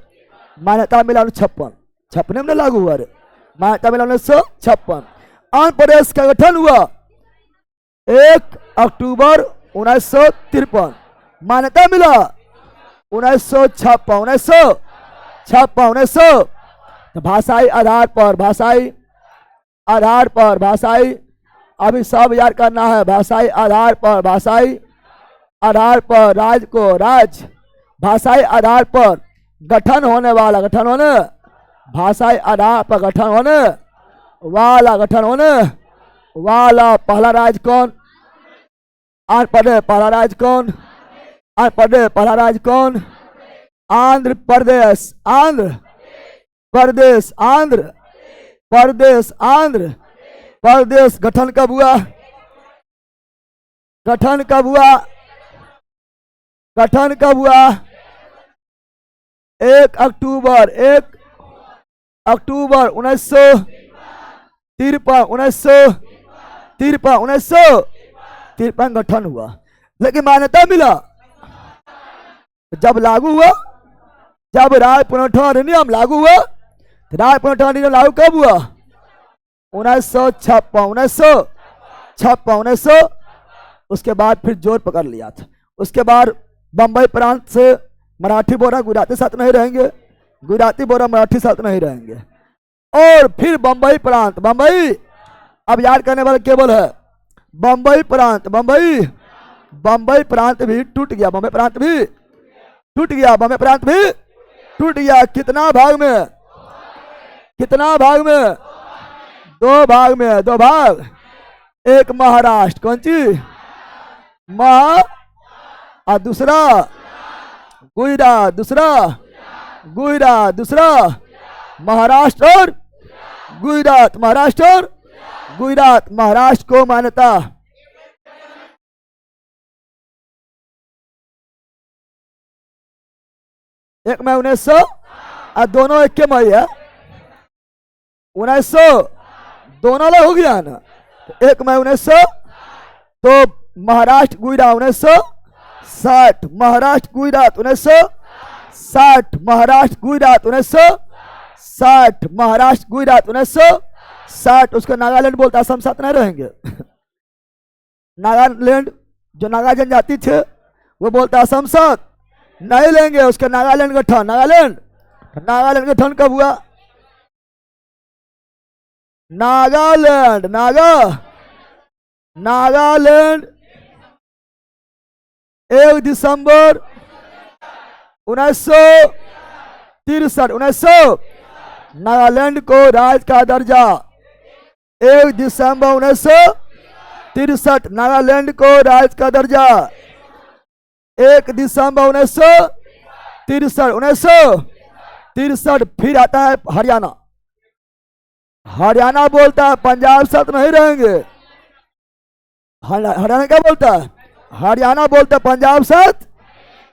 Speaker 1: मान्यता मिला 1956 में लागू हुआ, मान्यता मिला 1956। आंध्र प्रदेश का गठन हुआ 1 अक्टूबर 1953, मान्यता मिला 1956। भाषाई आधार पर भाषाई, आधार पर भाषाई, अभी सब याद करना है। भाषाई आधार पर भाषाई, आधार पर राज्य को राज्य, भाषाई आधार पर गठन होने वाला, गठन होने, भाषाई आधार पर गठन होने वाला, गठन होने वाला पहला राज्य कौन? आंध्र प्रदेश। पहला राज्य कौन? आंध्र प्रदेश। पहला राज्य कौन? आंध्र प्रदेश। आंध्र प्रदेश। आंध्र प्रदेश। आंध्र प्रदेश गठन कब हुआ? गठन कब हुआ? गठन कब हुआ? 1 अक्टूबर 1953 गठन हुआ, लेकिन मान्यता मिला जब लागू हुआ, जब राज्य पुनर्गठन अधिनियम लागू हुआ। राज्य पुनर्गठन अधिनियम लागू कब हुआ? 1956। उसके बाद फिर जोर पकड़ लिया था। उसके बाद बंबई प्रांत से मराठी बोरा गुजराती साथ नहीं रहेंगे, गुजराती बोरा मराठी साथ नहीं रहेंगे, और फिर बंबई प्रांत, बंबई अब याद करने वाला केवल है बंबई प्रांत। बंबई प्रांत भी टूट गया, बंबई प्रांत भी टूट गया, बंबई प्रांत भी टूट गया। कितना भाग में? कितना भाग में? 2 भाग में, 2 भाग। एक महाराष्ट्र, कौन सी? और दूसरा गुजरात, दूसरा गुजरात, दूसरा महाराष्ट्र और गुजरात, महाराष्ट्र और गुजरात। महाराष्ट्र को मान्यता, एक में 1900 और दोनों एक के मई है, 1900 दोनों अलग हो गया ना, एक में 1900, तो महाराष्ट्र गुजरात 1960, महाराष्ट्र गुजरात 1960, महाराष्ट्र गुजरात 1960, महाराष्ट्र गुजरात 1960। उसको नागालैंड बोलता, असम साथ नहीं रहेंगे। नागालैंड जो नागा जनजाति थे वो बोलता असम साथ नहीं लेंगे, उसके नागालैंड गठन, नागालैंड गठन कब हुआ? नागालैंड, नागालैंड 1 दिसंबर 1963, नागालैंड को राज्य का दर्जा 1 दिसंबर 1963, नागालैंड को राज्य का दर्जा 1 दिसंबर 1963। फिर आता है हरियाणा, हरियाणा बोलता है पंजाब साथ नहीं रहेंगे। हरियाणा क्या बोलता है? हरियाणा बोलता है पंजाब साथ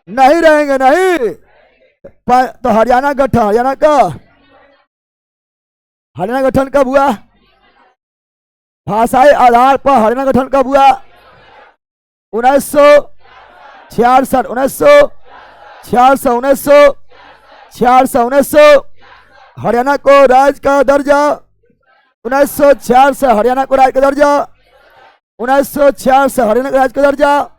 Speaker 1: नहीं रहेंगे, नहीं। तो हरियाणा गठन, हरियाणा गठन कब हुआ? भाषाई आधार पर हरियाणा गठन कब हुआ? 1966, हरियाणा को राज्य का दर्जा 1966, हरियाणा को राज्य का दर्जा 1966, हरियाणा का राज्य का दर्जा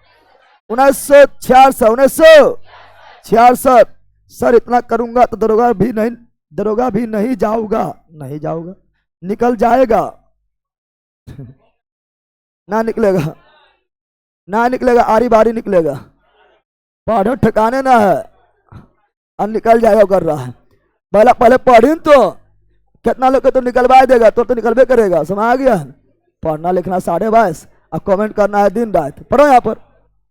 Speaker 1: 1966। सर इतना करूंगा तो दरोगा भी नहीं जाऊंगा, निकल जाएगा। ना निकलेगा, आरी बारी निकलेगा, पढ़ो ठिकाने ना है, और निकल जाएगा कर रहा है। पहले पढ़ी तो कितना लोग तो निकलवा देगा, तो निकलवे करेगा, समझ आ गया? पढ़ना लिखना 22.5, अब कमेंट करना है दिन रात। पढ़ो,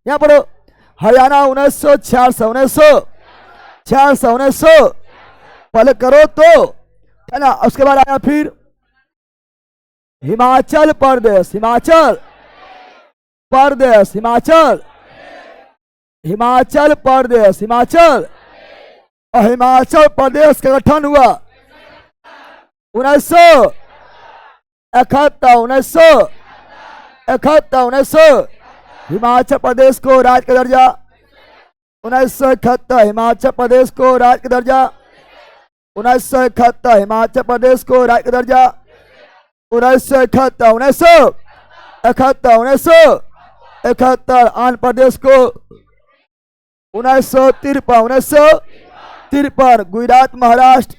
Speaker 1: यहाँ पढ़ो। हरियाणा 1966, 1900 पहले करो तो है ना। उसके बाद आया फिर हिमाचल प्रदेश, हिमाचल प्रदेश, हिमाचल, हिमाचल प्रदेश, हिमाचल। और हिमाचल प्रदेश का गठन हुआ 1971, 1971 हिमाचल प्रदेश को राज्य का दर्जा, 1971 हिमाचल प्रदेश को राज्य का दर्जा, 1971 हिमाचल प्रदेश को राज्य का दर्जा, 1971, 1971 आंध्र प्रदेश को, 1953 गुजरात महाराष्ट्र,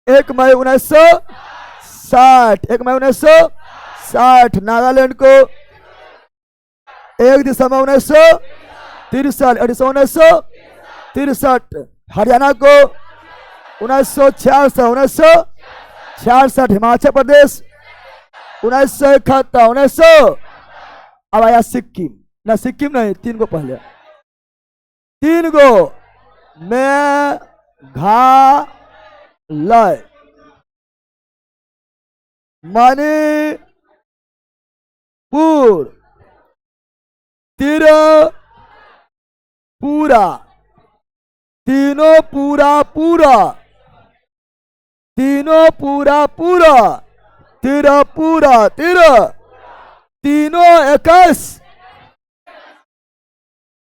Speaker 1: 1 मई 1960, 1 मई 1960 नागालैंड को, 1 दिसंबर 1963 हरियाणा को, 1966 हिमाचल प्रदेश, 1971 अब आया सिक्किम ना, सिक्किम नहीं, 3 को पहले, 3 को मेघालय, मणिपुर, त्रिपुरा, तीनों पूरा पूरा, तीनों पूरा पूरा, त्रिपुरा, तीनों 21,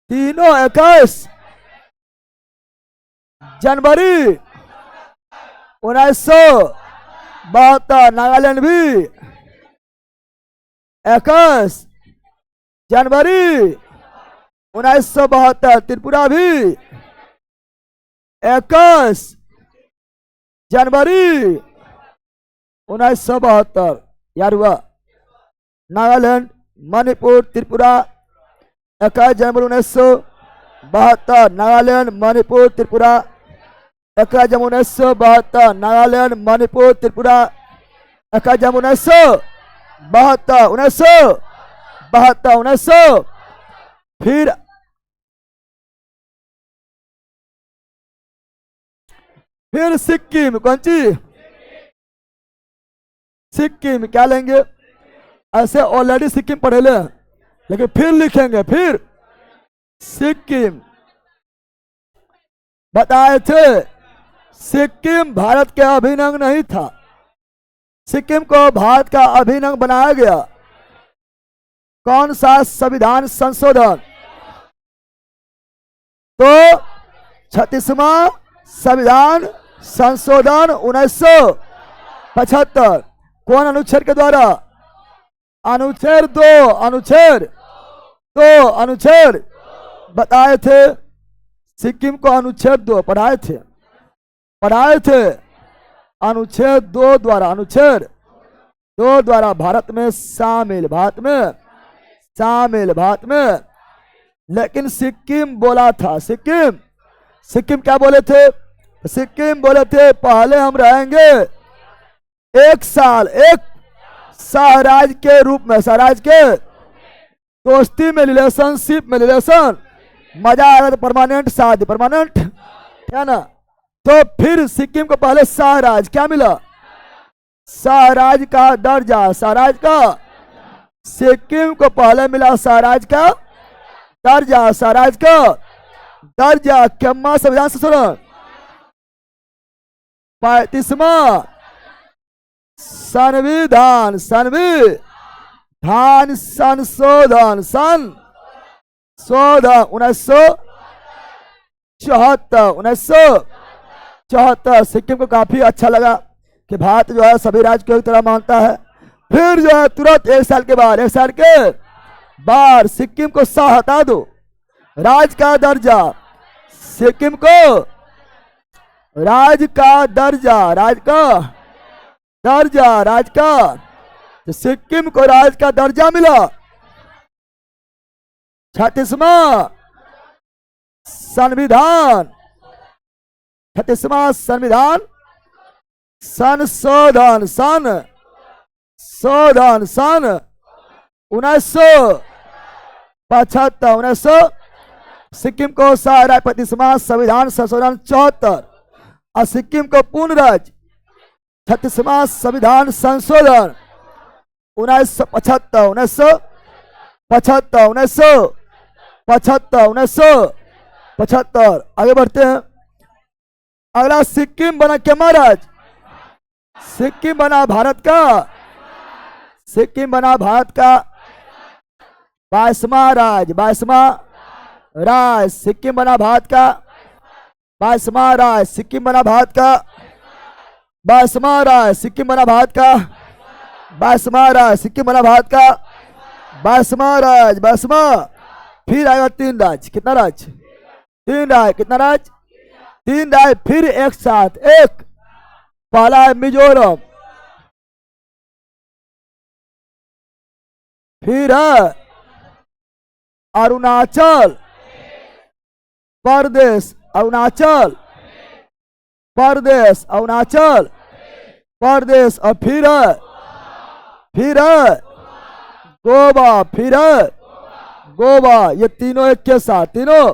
Speaker 1: तीनों 21 जनवरी 1972 नागालैंड भी, 21 जनवरी 1972 त्रिपुरा भी, 21 जनवरी 1972 यार हुआ नागालैंड, मणिपुर, त्रिपुरा, 21 जनवरी 1972 नागालैंड, मणिपुर, त्रिपुरा, 21 जनवरी 1972 नागालैंड, मणिपुर, त्रिपुरा, 21 जनवरी 1972 फिर सिक्किम, कौन सी सिक्किम, क्या लेंगे ऐसे ऑलरेडी सिक्किम पढ़े ले, लेकिन फिर लिखेंगे, फिर सिक्किम बताए थे। सिक्किम भारत के अभिन्न अंग नहीं था, सिक्किम को भारत का अभिन्न अंग बनाया गया। कौन सा संविधान संशोधन? तो 36वां संविधान संशोधन 1975। कौन अनुच्छेद के द्वारा? अनुच्छेद 2, अनुच्छेद बताए थे। सिक्किम को अनुच्छेद 2 पढ़ाए थे अनुच्छेद 2 द्वारा, अनुच्छेद 2 द्वारा भारत में शामिल, भारत में। लेकिन सिक्किम बोला था, सिक्किम क्या बोले थे? सिक्किम बोले थे पहले हम रहेंगे 1 साल एक सहराज के रूप में, सहराज के दोस्ती में, रिलेशनशिप में, रिलेशन मजा आएगा तो परमानेंट शादी, परमानेंट है ना। तो फिर सिक्किम को पहले सहराज क्या मिला? सहराज का दर्जा, सहराज का, सिक्किम को पहले मिला सहराज का दर्जा, सहराज का दर्जा। क्यम्मा संविधान संशोधन 35वां संविधान संशोधन 1974 सिक्किम को काफी अच्छा लगा कि भारत जो है सभी राज्य को एक तरह मानता है। फिर जो है तुरंत 1 साल के बाद सिक्किम को सा हटा दो, राज्य का दर्जा, सिक्किम को राज्य का दर्जा, तो सिक्किम को राज्य का दर्जा मिला। 36वां संविधान संशोधन सन 1975 सिक्किम को सह 35वां संविधान संशोधन 74 और सिक्किम को पूर्ण राज्य 36वां संविधान संशोधन 1975 1975 आगे बढ़ते हैं। अगला सिक्किम बना क्या महाराज? सिक्किम बना भारत का 22वां राज्य, 22वां राज्य सिक्किम बना भारत का 22वां राज्य, सिक्किम बना भारत का 22वां राज्य, सिक्किम बना भारत का 22वां राज्य, सिक्किम बना भारत का 22वां राज्य, 22वां। फिर आएगा 3 राज्य, कितना राज्य? 3 राज्य, कितना राज्य? 3 राज्य फिर एक साथ। एक पहला है मिजोरम, फिर है अरुणाचल प्रदेश, अरुणाचल प्रदेश, अरुणाचल प्रदेश, और फिर है गोवा, फिर है गोवा। ये तीनों एक के साथ, तीनों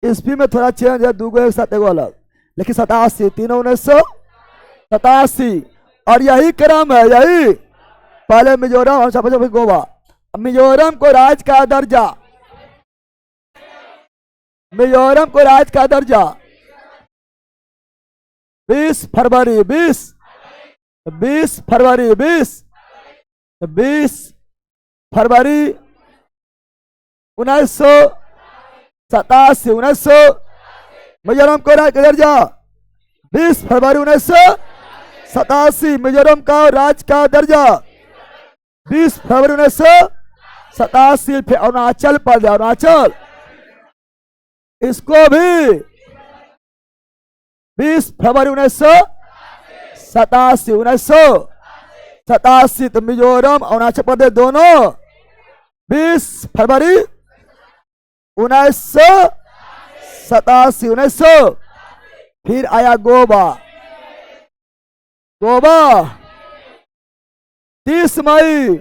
Speaker 1: ईस्वी में थोड़ा चेंज है, दूगो एक साथ एगो अलग, लेकिन 87 तीनों 1987। और यही क्रम है, यही पहले मिजोरम और फिर गोवा। मिजोरम को राज्य का दर्जा, मिजोरम को राज्य का दर्जा 20 फरवरी 1987 मिजोरम को राज्य का दर्जा 20 फरवरी 1987 मिजोरम का राज्य का दर्जा 20 फरवरी 1987। फिर अरुणाचल प्रदेश, अरुणाचल इसको भी 20 फरवरी 1987 तो मिजोरम अरुणाचल प्रदेश दोनों 20 फरवरी 1987। फिर आया गोवा, 30 मई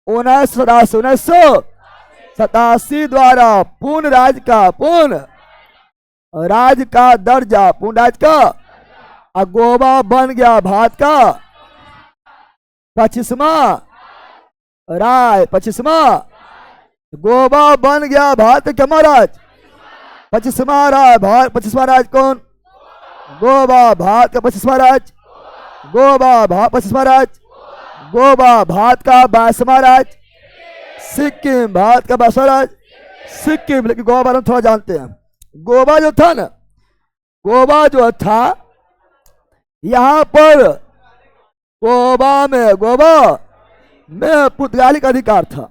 Speaker 1: 1987 द्वारा पूर्ण राज्य का दर्जा, पूर्ण राज्य का, और गोवा बन गया भारत का 25वां राज्य, 25वां। गोवा बन गया भारत का महाराज 25वां राज्य। भारत 25वां राज्य कौन? गोवा, भारत का 25वां राज्य गोवा, भारत 25वां राज्य गोवा, भारत का 22वां राज्य सिक्किम, भारत का 22वां राज्य सिक्किम। लेकिन गोवा बारे में थोड़ा जानते हैं। गोवा जो था ना, गोवा जो था यहाँ पर गोवा में पुर्तगाली का अधिकार था।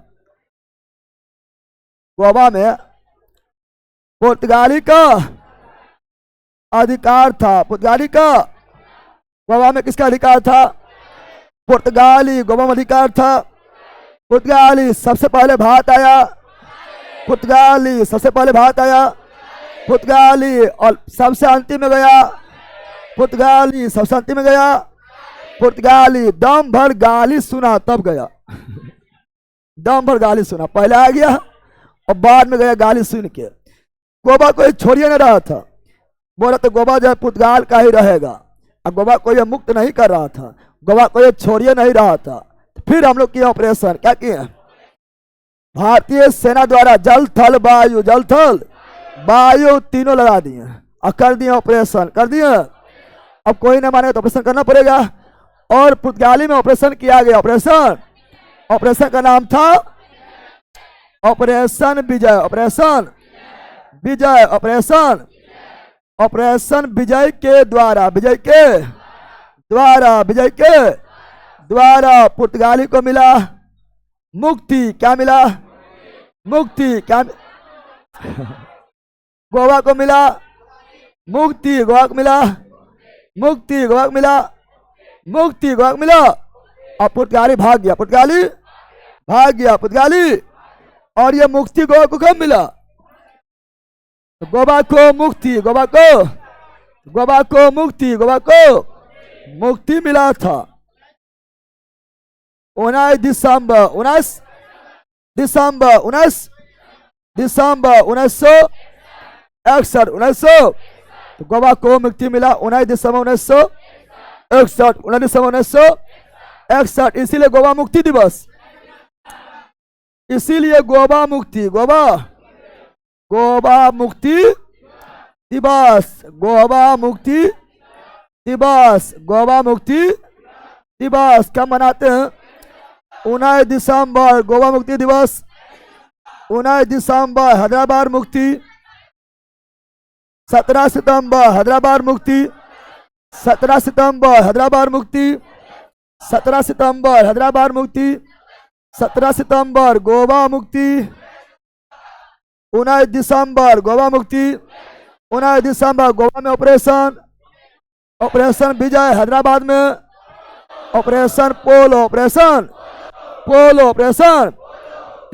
Speaker 1: गोवा में पुर्तगाली का अधिकार था, पुर्तगाली का। गोवा में किसका अधिकार था? पुर्तगाली, गोवा में अधिकार था पुर्तगाली। सबसे पहले भारत आया पुर्तगाली, सबसे पहले भारत आया पुर्तगाली, और सबसे अंतिम में गया पुर्तगाली, सबसे अंतिम में गया पुर्तगाली। दम भर गाली सुना तब गया दम भर गाली सुना, पहले आ गया और बाद में गया गाली सुन के। गोवा कोई छोड़िए न रहा था, बोला तो गोवा जो है पुर्तगाल का ही रहेगा, और गोवा को ये मुक्त नहीं कर रहा था, गोवा को ये छोड़िए नहीं रहा था। फिर हम लोग किया ऑपरेशन, क्या किए? भारतीय सेना द्वारा जल थल वायु तीनों लगा दिए और कर दिए ऑपरेशन, कर दिए। अब कोई नहीं मानेगा तो ऑपरेशन करना पड़ेगा, और पुर्तगाली में ऑपरेशन किया गया। ऑपरेशन का नाम था ऑपरेशन विजय, ऑपरेशन विजय के द्वारा पुर्तगाली को मिला मुक्ति। क्या मिला? मुक्ति। क्या? गोवा को मिला मुक्ति, गोवा को मिला मुक्ति, गोवा को मिला मुक्ति, गोवा को मिला। और पुर्तगाली भाग गया, पुर्तगाली भाग गया, पुर्तगाली। और ये मुक्ति गोवा को कब मिला? गोवा को मुक्ति, गोवा को मुक्ति मिला था 19 दिसंबर दिसंबर 1961, 1900 तो गोवा को मुक्ति मिला 19 दिसंबर 1961, 19 दिसंबर 1961। इसीलिए गोवा मुक्ति दिवस, इसीलिए गोवा मुक्ति, गोवा मुक्ति दिवस, गोवा मुक्ति दिवस, गोवा मुक्ति दिवस कब मनाते हैं? 19 दिसंबर गोवा मुक्ति दिवस, 19 दिसंबर हैदराबाद मुक्ति, 17 सितंबर हैदराबाद मुक्ति, 17 सितंबर हैदराबाद मुक्ति, 17 सितंबर हैदराबाद मुक्ति, 17 सितंबर गोवा मुक्ति, 19 दिसंबर गोवा मुक्ति, 19 दिसंबर गोवा में ऑपरेशन विजय हैदराबाद में, ऑपरेशन पोलो, ऑपरेशन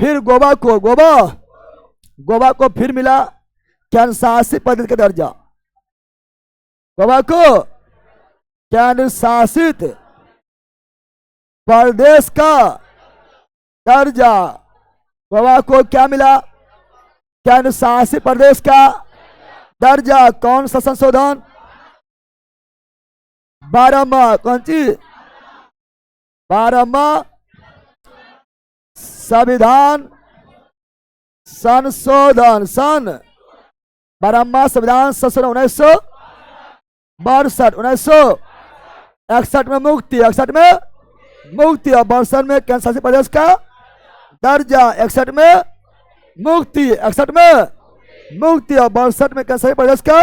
Speaker 1: फिर गोवा को फिर मिला केंद्र शासित प्रदेश का दर्जा, गोवा को केंद्र शासित प्रदेश का दर्जा, गोवा को क्या मिला? केंद्र शासित प्रदेश का दर्जा। कौन सा संशोधन? 12वां, कौन चीज? 12वां संविधान संशोधन, 12वां संविधान संशोधन 1962, 1961 में मुक्ति, 61 में मुक्ति और 62 में केंद्र शासित प्रदेश का दर्जा, 61 में मुक्ति, 61 में मुक्ति और 62 में केंद्र शासित प्रदेश का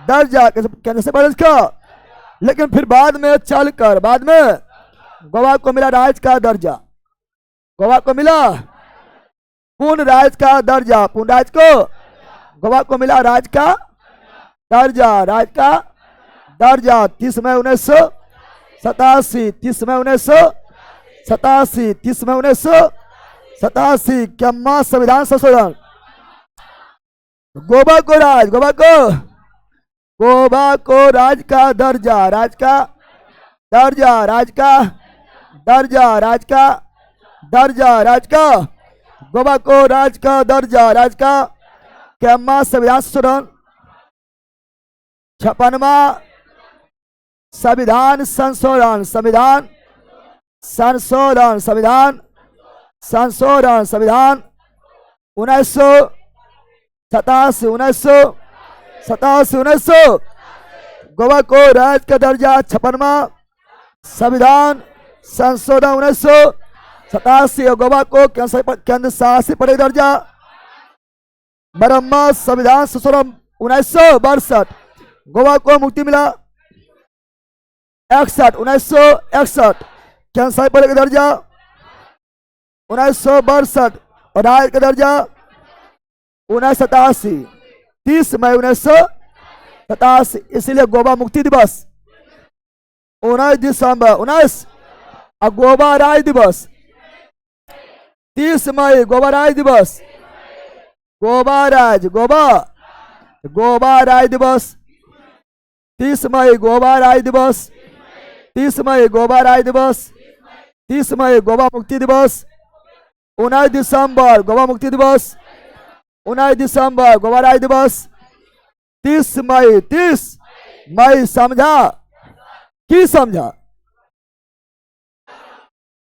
Speaker 1: दर्जा, केंद्र शासित प्रदेश का। लेकिन फिर बाद में गोवा को मिला राज्य का दर्जा, गोवा को मिला पूर्ण राज्य का दर्जा, पूर्ण राज्य को गोवा को मिला राज्य का दर्जा, 30 मई 1987, 30 मई 1987, 30 मई 1987 क्या संविधान संशोधन। गोवा को राज्य का दर्जा, गोवा को राज्य का दर्जा, क्या संविधान संशोधन। 56वां संविधान संशोधन, संविधान 1987, गोवा को राज्य का दर्जा। 56वां संविधान संशोधन 1987 और गोवा को केंद्र शासित प्रदेश दर्जा। 12वां संविधान संशोधन 1962, गोवा को मुक्ति मिला। 1961 केंद्र शासित प्रदेश का दर्जा, 1962 और राज्य का दर्जा 1987, 30 मई 1987। इसलिए गोवा मुक्ति दिवस 19 दिसंबर 19 और गोवा राज्य दिवस 30 मई, गोवा राज्य दिवस, गोवा राज्य दिवस 30 मई, गोवा राज्य दिवस 30 मई, गोवा राज्य दिवस 30 मई, गोवा मुक्ति दिवस 19 दिसंबर, गोवा मुक्ति दिवस 19 दिसंबर, गोवा राज्य दिवस 30 मई समझा कि समझा।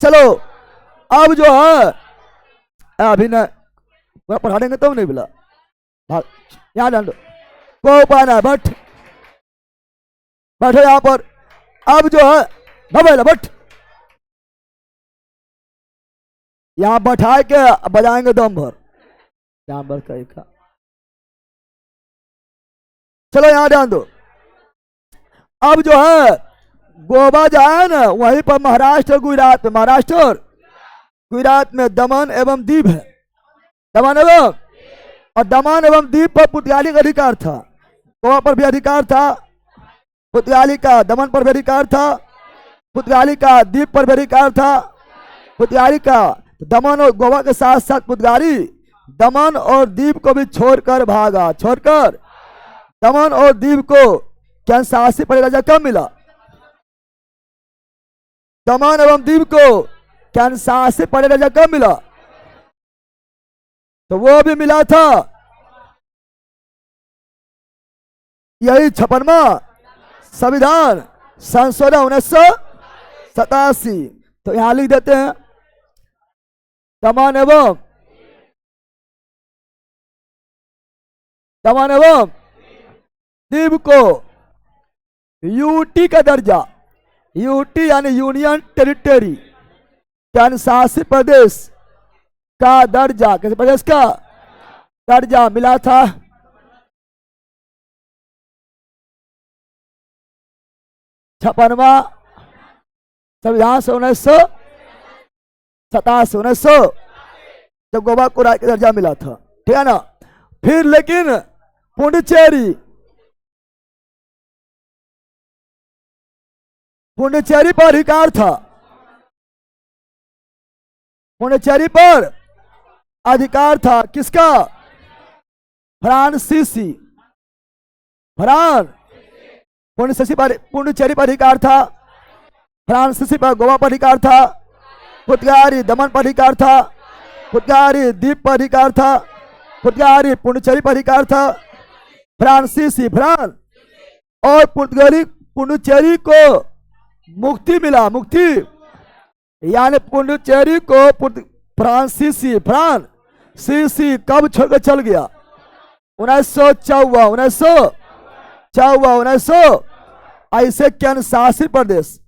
Speaker 1: चलो अब जो है अभी न पढ़ा देंगे तो नहीं बोला, यहाँ डाल दो को पाना बैठो यहाँ पर। अब जो है बैठ यहाँ बैठा के बजाएंगे दम भर, यहाँ पर का। चलो यहाँ ध्यान दो। अब जो है गोवा जो है ना वहीं पर महाराष्ट्र गुजरात में, गुजरात में दमन एवं दीव है, दमन एवं दीव पर पुर्तगाली का अधिकार था, गोवा पर भी अधिकार था, पुर्तगाली का दमन पर भी अधिकार था, पुर्तगाली का दीप पर भी अधिकार था। पुर्तगाली का दमन और गोवा के साथ साथ पुर्तगाली दमन और दीप को भी छोड़कर भागा, दमन और दीप को केंद्र शासित प्रदेश दर्जा कब मिला? दमन एवं दीप को केंद्र शासित प्रदेश दर्जा कब मिला? तो वो भी मिला था। यही 56वां संविधान संशोधन 1987। तो यहां लिख देते हैं दमन एवं दीव को यूटी का दर्जा, यूटी यानी यूनियन टेरिटरी, केंद्र शासित प्रदेश का दर्जा, किस प्रदेश का दर्जा मिला था। छप्पनवा संविधान से 1987 जब गोवा को राज्य का दर्जा मिला था, ठीक है ना। फिर लेकिन पुडुचेरी पर अधिकार था, पुडुचेरी पर अधिकार था किसका, फ्रांसीसी, पुडुचेरी पर अधिकार था, फ्रांसीसी पर गोवा पर अधिकार था, पुतगारी दमन पर अधिकार था, पुतगारी द्वीप पर अधिकार था, पुतगारी पुडुचेरी पर अधिकार था, फ्रांसीसी फ्रांस और पुडुचेरी को मुक्ति मिला, मुक्ति यानी पुडुचेरी को फ्रांसीसी कब छोड़कर चल गया, 1954 ऐसे केंद्र शासित प्रदेश,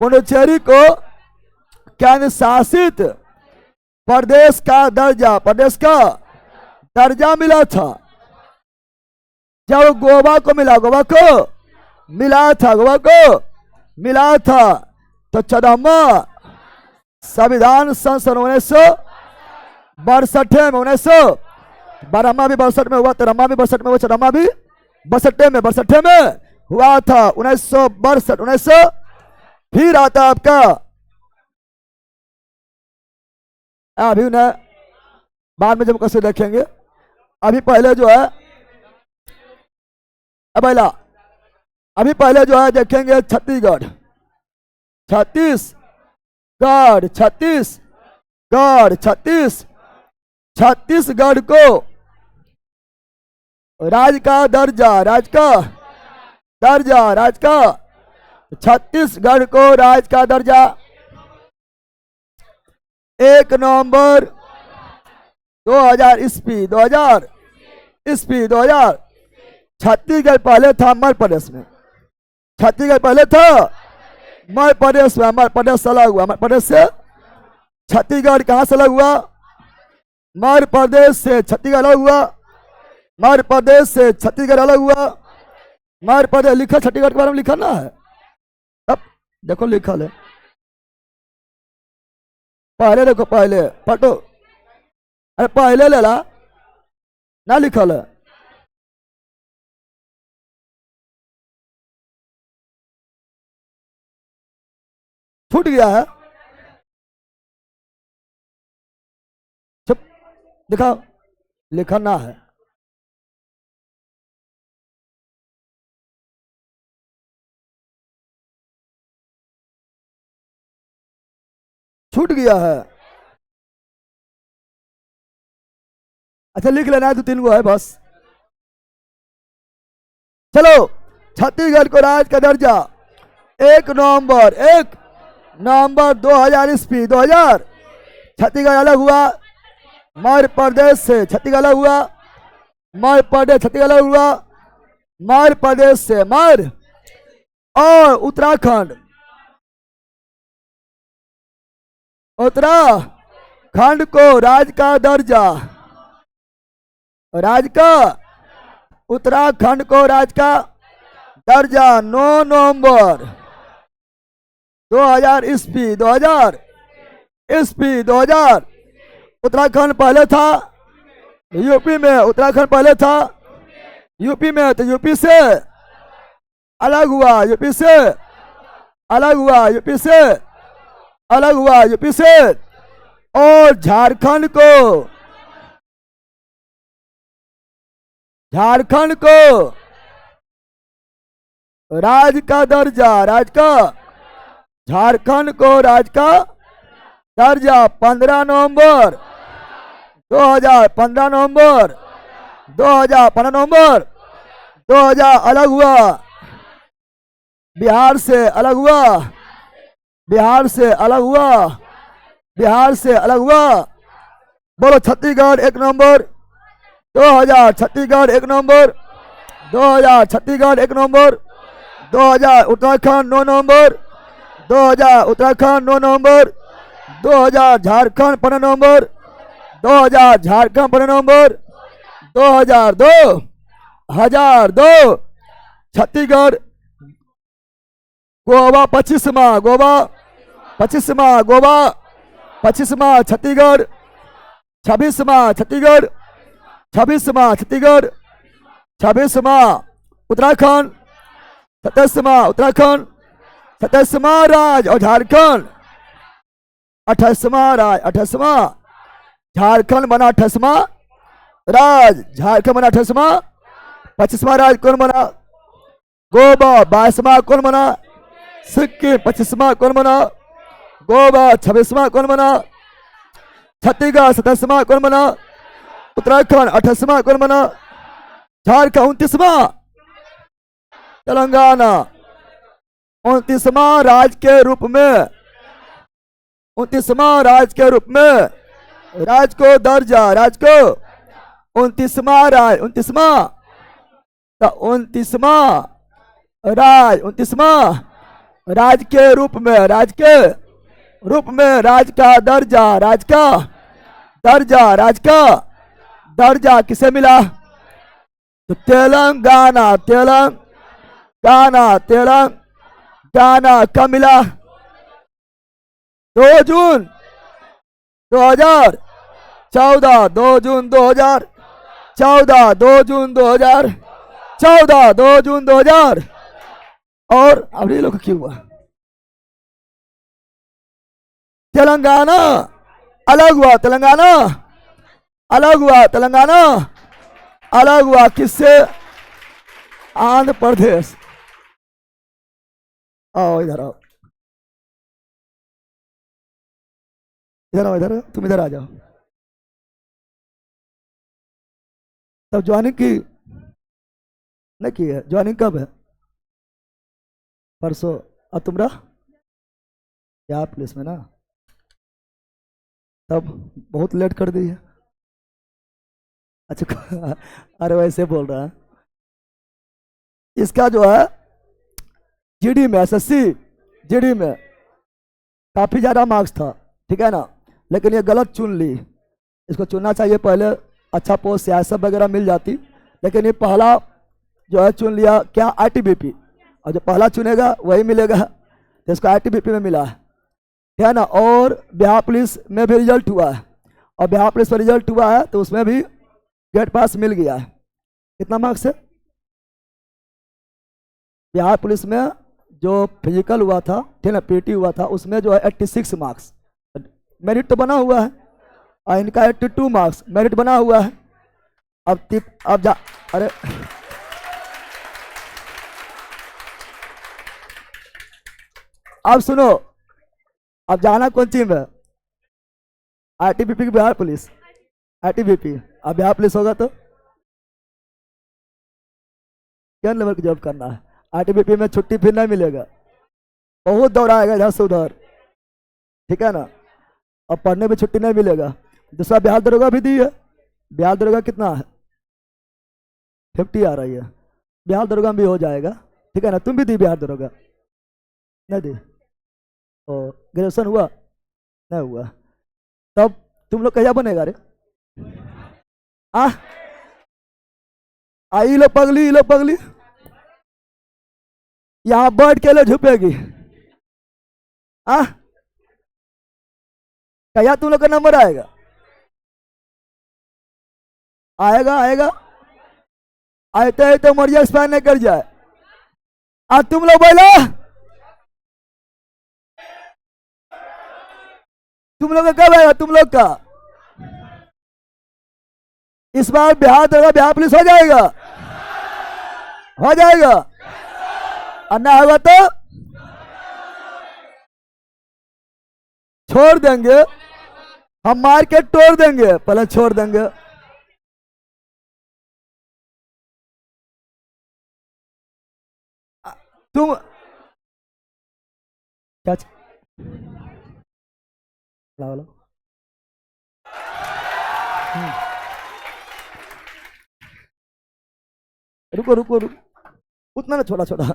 Speaker 1: पुडुचेरी को केंद्र शासित प्रदेश का दर्जा मिला था। जब गोवा को मिला था तो 14वां संविधान संशोधन 1962 में 12वां भी 62 में हुआ, 13वां भी 62 में हुआ, 14वां भी 62 में हुआ था 1962। फिर आता आपका अभी उन्हें बाद में जब कैसे देखेंगे, अभी पहले जो है अभी पहले जो है देखेंगे छत्तीसगढ़ को राज्य का दर्जा, छत्तीसगढ़ को राज्य का दर्जा 1 नवंबर 2000 ईस्वी 2000 छत्तीसगढ़ पहले था मध्य प्रदेश में, छत्तीसगढ़ पहले था मध्य प्रदेश में, मध्य प्रदेश से अलग हुआ, मध्य प्रदेश से छत्तीसगढ़ कहां से अलग हुआ, मध्य प्रदेश से छत्तीसगढ़ अलग हुआ, मध्य प्रदेश से छत्तीसगढ़ अलग हुआ, मध्य प्रदेश लिखा, छत्तीसगढ़ के बारे में लिखा ना है, अब देखो लिखा है पहले, देखो पहले पटो, अरे पहले ले ला ना लिखल है, छूट गया है, चुप दिखाओ, लिखा ना है, छूट गया है। अच्छा लिख लेना है, 2-3 गो है बस। चलो, छत्तीसगढ़ को राज्य का दर्जा 1 नवंबर 2000 ईस्वी 2000 छत्तीसगढ़ अलग हुआ, मध्य प्रदेश से छत्तीसगढ़ अलग हुआ, मध्य प्रदेश छत्तीसगढ़ अलग हुआ, मध्य प्रदेश से मध्य और उत्तराखंड को राज्य का दर्जा, उत्तराखंड को राज्य का दर्जा 9 नवंबर 2000 ईस्वी 2000 उत्तराखंड पहले था यूपी में, उत्तराखंड पहले था यूपी में, तो यूपी से अलग हुआ, यूपी से अलग हुआ, यूपी से अलग हुआ, यूपी से, और झारखंड को राज्य का दर्जा, झारखंड को राज्य का दर्जा 15 नवंबर 2015 नवंबर, 2015 नवंबर, 2000 अलग हुआ, बिहार से अलग हुआ, बिहार से अलग हुआ, बिहार से अलग हुआ। बोलो छत्तीसगढ़ 1 नवंबर 2000, छत्तीसगढ़ 1 नवंबर 2000, छत्तीसगढ़ 1 नवंबर 2000, उत्तराखंड 9 नवंबर 2000, उत्तराखंड 9 नवंबर 2000, झारखंड 15 नवंबर 2000, झारखंड 15 नवंबर 2002, 2002, छत्तीसगढ़, गोवा 25वां, गोवा 25वां, गोवा 25वां, छत्तीसगढ़ 26वां, छत्तीसगढ़ 26वां, छत्तीसगढ़ 26वां, उत्तराखंड 27वां, उत्तराखंड 27वां राज्य, और झारखंड 28वां राज्य, 28वां, झारखंड बना 28वां राज्य, झारखंड बना 28वां। 25वां राज्य कौन बना? गोवा। 22वां कौन बना? सिक्किम। 25वां कौन बना? गोवा। 26वां कौन बना? छत्तीसगढ़। 27वां कौन बना? उत्तराखंड। 28वां कौन बना? झारखंड। 29वां तेलंगाना। 29वां राज्य के रूप में, 29वां राज्य के रूप में राज्य को दर्जा, राज्य को 29वां राज्य, 29वां 29वां राज्य, 29वां राज्य के रूप में, राज्य के रूप में राज्य का दर्जा, राज्य का दर्जा, राज्य का दर्जा किसे मिला? तो तेलंगाना, तेलंगाना, तेलंगाना कब मिला? 2 जून 2014, 2 जून 2014, 2 जून 2014, 2 जून 2000। और अब ये लोग क्यों हुआ? तेलंगाना अलग हुआ, तेलंगाना अलग हुआ, तेलंगाना अलग हुआ किससे? आंध्र प्रदेश। आओ इधर आओ, इधर आओ, इधर तुम इधर आ जाओ। तब ज्वाइनिंग की नहीं की है? ज्वाइनिंग कब है? परसों। अब तुम रहा क्या पुलिस में ना? तब बहुत लेट कर दी है। अच्छा अरे वैसे बोल रहा है। इसका जो है जीडी में, एसएससी जीडी में काफी ज्यादा मार्क्स था, ठीक है ना, लेकिन ये गलत चुन ली। इसको चुनना चाहिए पहले, अच्छा पोस्ट सियासत वगैरह मिल जाती, लेकिन ये पहला जो है चुन लिया क्या? आईटीबीपी। और जो पहला चुनेगा वही मिलेगा, तो इसको आईटीबीपी में मिला है, ठीक है ना। और बिहार पुलिस में भी रिजल्ट हुआ है, और बिहार पुलिस में रिजल्ट हुआ है तो उसमें भी गेट पास मिल गया है। कितना मार्क्स है? बिहार पुलिस में जो फिजिकल हुआ था, ठीक है, पीटी हुआ था, उसमें जो है 86 मार्क्स मेरिट तो बना हुआ है, और इनका 82 मार्क्स मेरिट बना हुआ है। अब जा, अरे अब सुनो, अब जाना कौन सी में? आईटीबीपी की बिहार पुलिस, आईटीबीपी। अब बिहार पुलिस होगा तो क्या लेवल की जॉब करना है? आईटीबीपी में छुट्टी फिर नहीं मिलेगा, बहुत दौड़ाएगा इधर से उधर, ठीक है ना। अब पढ़ने में छुट्टी नहीं मिलेगा। दूसरा बिहार दरोगा भी दी है। बिहार दरोगा कितना है? 50 आ रही है। बिहार दरोगा भी हो जाएगा, ठीक है ना। तुम भी दी बिहार दरोगा? नहीं दी। ओ ग्रेजुएशन हुआ? नहीं हुआ। तब तुम लोग क्या बनेगा रे? आई लो पगली, लो पगली, यहां बैठ के ले झुपेगी। क्या तुम लोग का नंबर आएगा? आएगा, आएगा, आते ही तो मरिया एक्सपायर नहीं कर जाए। आज तुम लोग बोला, तुम लोग का कब आएगा? तुम लोग का इस बार बिहार दरोगा, बिहार पुलिस हो जाएगा, हो जाएगा। और ना होगा तो छोड़ देंगे। हम मार के तोड़ देंगे, पहले छोड़ देंगे। तुम क्या लाओ लाओ। रुको रुको रुको, उतना ना, छोटा छोटा।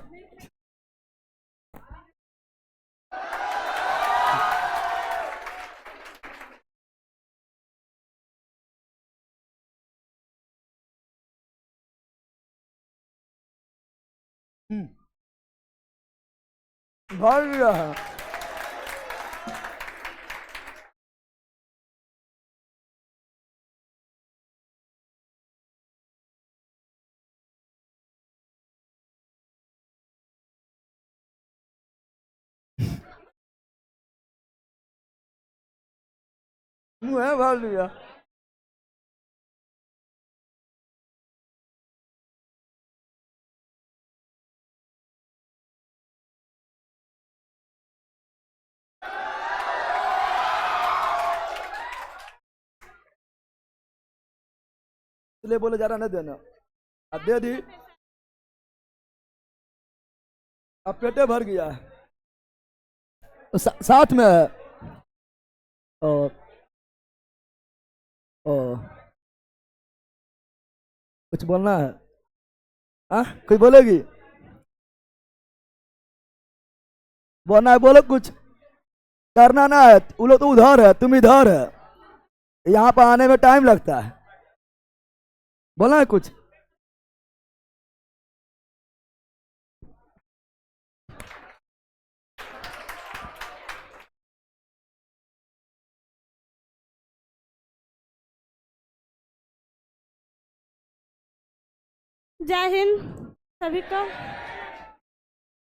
Speaker 1: भाग गया है। मुँह भाग लिया। इसलिए बोले जा रहा नहीं देना, अब दे दी, अब पेटे भर गया है। साथ में है। और कुछ बोलना है? कोई बोलेगी? बोलना है, बोलो कुछ। करना ना है, वो लोग तो उधर है, तुम इधर है, यहाँ पर आने में टाइम लगता है। बोलना है कुछ?
Speaker 2: जय हिंद सभी को।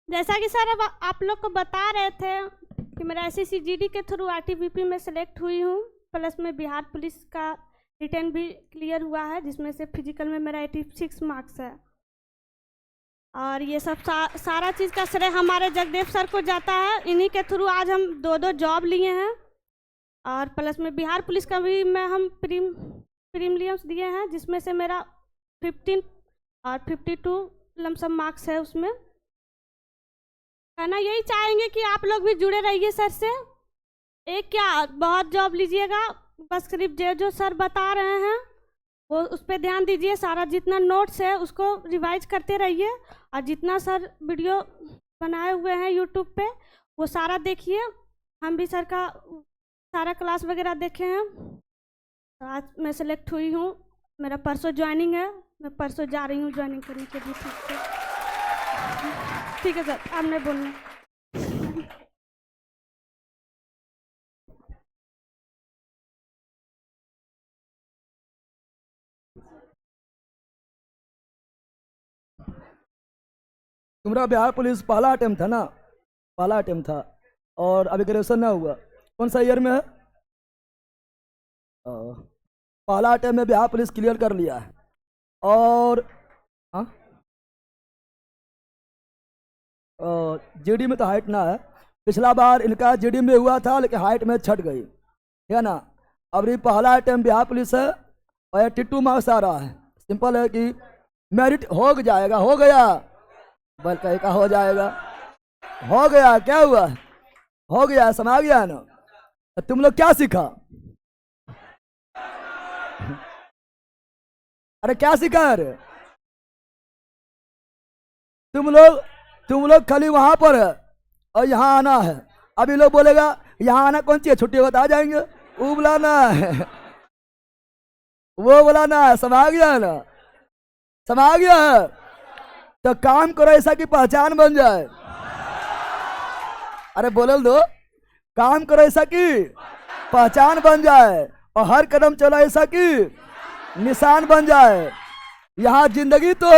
Speaker 2: जैसा कि सर अब आप लोग को बता रहे थे कि मेरा SCCGD के थ्रू RTBP में सेलेक्ट हुई हूँ, प्लस में बिहार पुलिस का रिटर्न भी क्लियर हुआ है, जिसमें से फिजिकल में मेरा 86 मार्क्स है। और ये सब सारा चीज़ का श्रेय हमारे जगदेव सर को जाता है। इन्हीं के थ्रू आज हम 2 जॉब लिए हैं, और प्लस में बिहार पुलिस का भी हम प्रीलिम्स दिए हैं, जिसमें से मेरा 15 और 52 लमसम मार्क्स है। उसमें कहना यही चाहेंगे कि आप लोग भी जुड़े रहिए सर से। एक क्या बहुत जॉब लीजिएगा, बस सिर्फ जो सर बता रहे हैं वो उस पर ध्यान दीजिए। सारा जितना नोट्स है उसको रिवाइज करते रहिए, और जितना सर वीडियो बनाए हुए हैं यूट्यूब पे वो सारा देखिए। हम भी सर का सारा क्लास वगैरह देखे हैं। तो आज मैं सेलेक्ट हुई हूँ, मेरा परसों ज्वाइनिंग है, मैं परसों जा रही हूँ ज्वाइनिंग करने के लिए। ठीक है सर, आप नहीं बोलना।
Speaker 1: तुम्हारा बिहार पुलिस पहला अटेम्प्ट था ना? पहला अटेम्प्ट था, और अभी ग्रेजुएशन ना हुआ। कौन सा ईयर में है? पहला अटेम्प्ट में बिहार पुलिस क्लियर कर लिया है। और जीडी में तो हाइट ना है, पिछला बार इनका जीडी में हुआ था लेकिन हाइट में छट गई, ठीक है ना। अब ये पहला अटेम्प्ट बिहार पुलिस है और 82 मार्क्स आ रहा है। सिंपल है कि मेरिट हो जाएगा, हो गया, बल्कि का हो जाएगा, हो गया, क्या हुआ, हो गया, समझ गया ना। तो तुम लोग क्या सीखा? अरे क्या सीखा? अरे तुम लोग खाली वहां पर है और यहाँ आना है। अभी लोग बोलेगा यहाँ आना कौन चाहिए, छुट्टी बता जाएंगे, वो बुलाना है, वो बुलाना है, समझ गया ना, समझ गया है। तो काम करो ऐसा कि पहचान बन जाए। अरे बोल दो, काम करो ऐसा कि पहचान बन जाए, और हर कदम चलो ऐसा कि निशान बन जाए। यहाँ जिंदगी तो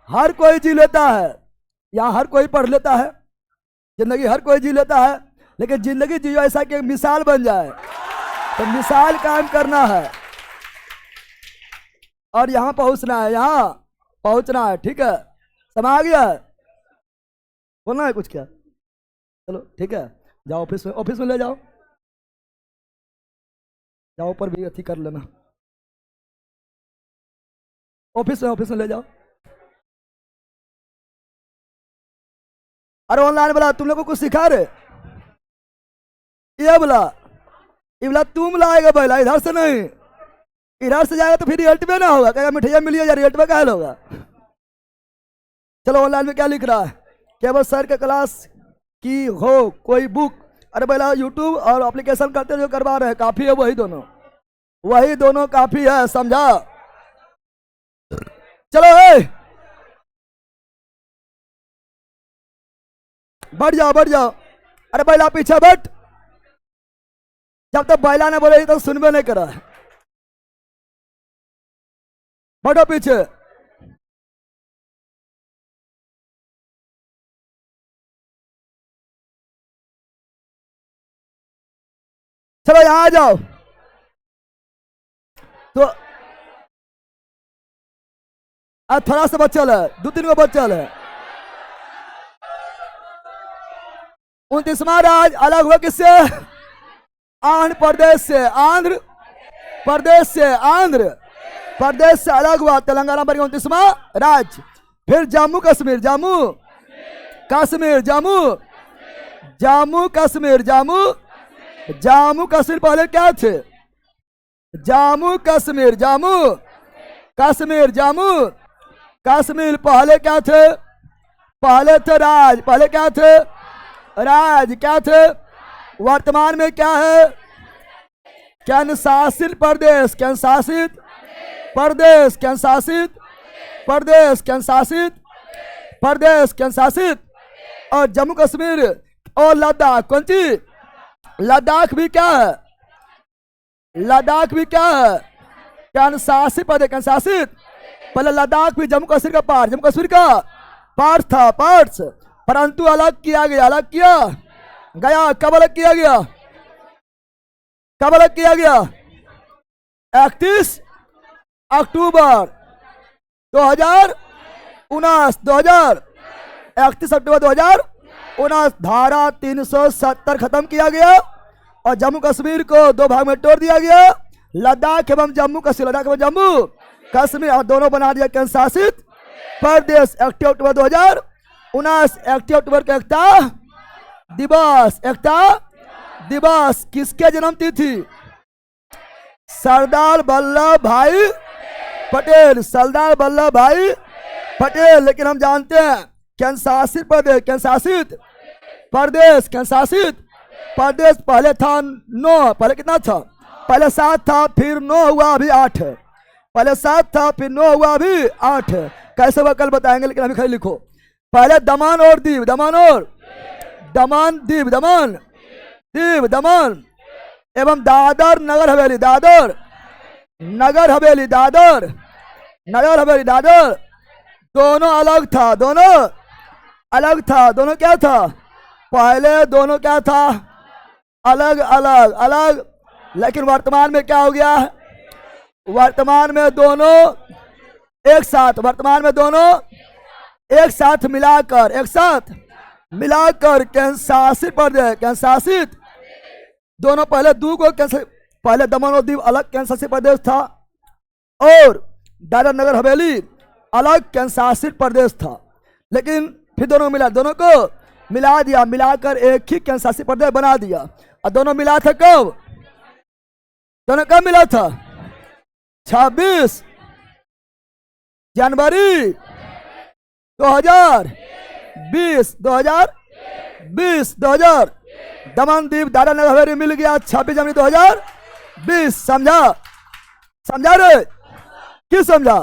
Speaker 1: हर कोई जी लेता है, यहाँ हर कोई पढ़ लेता है, जिंदगी हर कोई जी लेता है, लेकिन जिंदगी जियो ऐसा कि मिसाल बन जाए। तो मिसाल काम करना है और यहाँ पहुंचना है, यहाँ पहुंचना है, ठीक है, समझ गया? बोलना है कुछ क्या? चलो ठीक है, जाओ ऑफिस में ले जाओ। जाओ ऊपर भी अथी कर लेना, ऑफिस में ले जाओ। अरे ऑनलाइन बोला तुम लोग को कुछ सिखा रहे, ये बोला, ये बोला तुम लाएगा पहला, इधर से नहीं, इधर से जाएगा तो फिर रिजल्ट में ना होगा, कहेगा मिठाइया मिलिए या रिजल्ट में क्या होगा। चलो ऑनलाइन में क्या लिख रहा है, केवल सर के क्लास की हो कोई बुक। अरे पहला यूट्यूब और एप्लीकेशन करते जो करवा रहे हैं काफी है, वही दोनों काफी है, समझा। चलो बढ़ जाओ। अरे बैला पीछे बैठ, जब तक बैला ने बोले तो सुनबे नहीं करा, बैठो पीछे। चलो यहां आ जाओ। तो आज थोड़ा सा बच्चल है, 2-3 को बच्चल है। 29वां राज्य अलग हुआ किससे? आंध्र प्रदेश से। आंध्र प्रदेश से अलग हुआ, तेलंगाना बन गया 29वां राज्य। फिर जम्मू कश्मीर पहले क्या थे? कश्मीर पहले क्या थे? पहले थे राज। पहले क्या थे? राज। क्या थे? वर्तमान में क्या है? केंद्रशासित प्रदेश। और जम्मू कश्मीर और लद्दाख। कौन सी? लद्दाख भी क्या है? केंद्रशासित प्रदेश। पहले लद्दाख भी जम्मू कश्मीर का पार्ट था, परंतु अलग किया गया। कब अलग किया गया? 31 अक्टूबर 2019। 31 अक्टूबर 2019 धारा 370 खत्म किया गया और जम्मू कश्मीर को 2 भाग में तोड़ दिया गया, लद्दाख एवं जम्मू कश्मीर और दोनों बना दिया केंद्रशासित प्रदेश। 31 अक्टूबर 2019 31 अक्टूबर का एकता दिवस किसके जन्म तिथि? सरदार वल्लभ भाई पटेल। लेकिन हम जानते हैं केंद्रशासित प्रदेश पहले था 9। पहले कितना था? पहले 7 था, फिर 9 हुआ, अभी 8 है। पहले 7 था, फिर 9 हुआ, अभी 8 है। कैसे वह कल बताएंगे, लेकिन अभी खाली लिखो। पहले दमन और दीव एवं दादर नगर हवेली दोनों अलग था। दोनों क्या था? पहले दोनों क्या था? अलग। लेकिन वर्तमान में क्या हो गया? वर्तमान में दोनों एक साथ मिलाकर केंद्रशासित प्रदेश। दोनों पहले पहले दमन और दीव अलग केंद्रशासित प्रदेश था और दादर नगर हवेली अलग केंद्रशासित प्रदेश था। लेकिन फिर दोनों को मिला दिया, मिलाकर एक ही केंद्रशासित प्रदेश बना दिया। और दोनों मिला था कब? मिला था 26 जनवरी 2020। दमन दीव दादर नगर हवेली मिल गया 26 जनवरी 2020। समझा रे? क्यों समझा?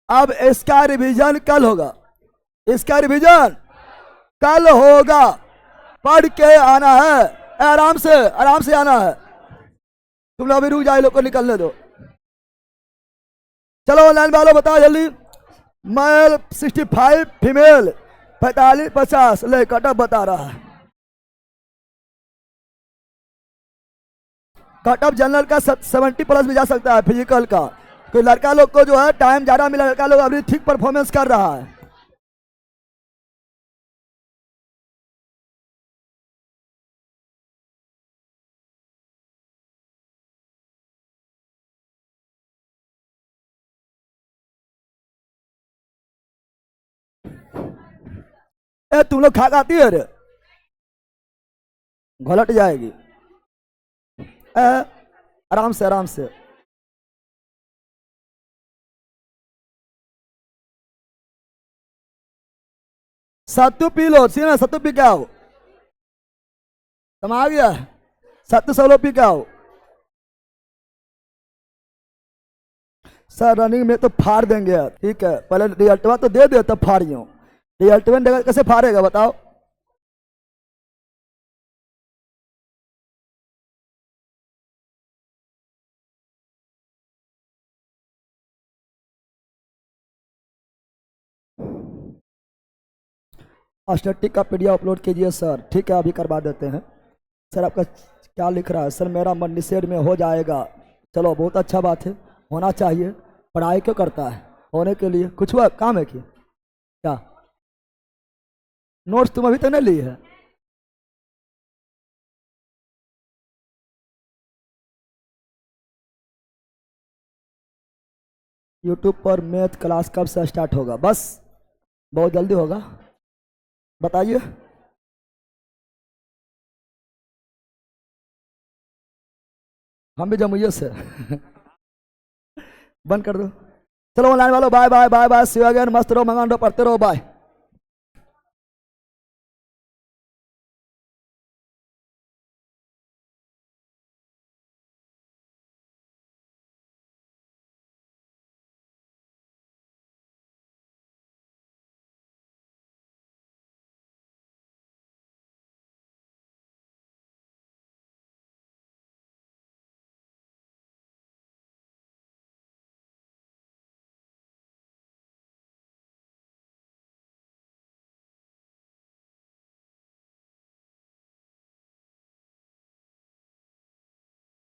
Speaker 1: अब इसका रिवीजन कल होगा। पढ़ के आना है, आराम से आना है। तुम लोग अभी रुक जाए, लोग को निकलने दो। चलो ऑनलाइन वालों बताओ जल्दी। मेल 65, फीमेल 45-50 ले कटअप बता रहा है। कटअप जनरल का 70+ भी जा सकता है, फिजिकल का। कोई लड़का लोग को जो है टाइम ज्यादा मिला, लड़का लोग अभी ठीक परफॉर्मेंस कर रहा है। तुम लोग खा खाती है रे, घोलट जाएगी। आराम से आराम से। सत्तू पी लो, सीना सत्तू पी के आओ। तुम आ गया, सत्तू सब लोग पी के आओ। सर रनिंग में तो फाड़ देंगे यार। ठीक है, पहले रिजल्टवा तो दे दे तब फाड़ियो। रिजल्टवा देगा कैसे फाड़ेगा बताओ। स्टैटिक का पीडीएफ अपलोड कीजिए सर। ठीक है, अभी करवा देते हैं। सर आपका क्या लिख रहा है? सर मेरा मन निषेध में हो जाएगा। चलो बहुत अच्छा बात है, होना चाहिए। पढ़ाई क्यों करता है? होने के लिए। कुछ हुआ काम है क्या? नोट्स तुम अभी तक नहीं ली है? यूट्यूब पर मैथ क्लास कब से स्टार्ट होगा? बस बहुत जल्दी होगा। बताइए। हम भी जमुइया से बंद कर दो। चलो ऑनलाइन वालों, bye bye bye bye, see you again. मस्त रहो, मंगान रहो, पढ़ते रहो, बाय।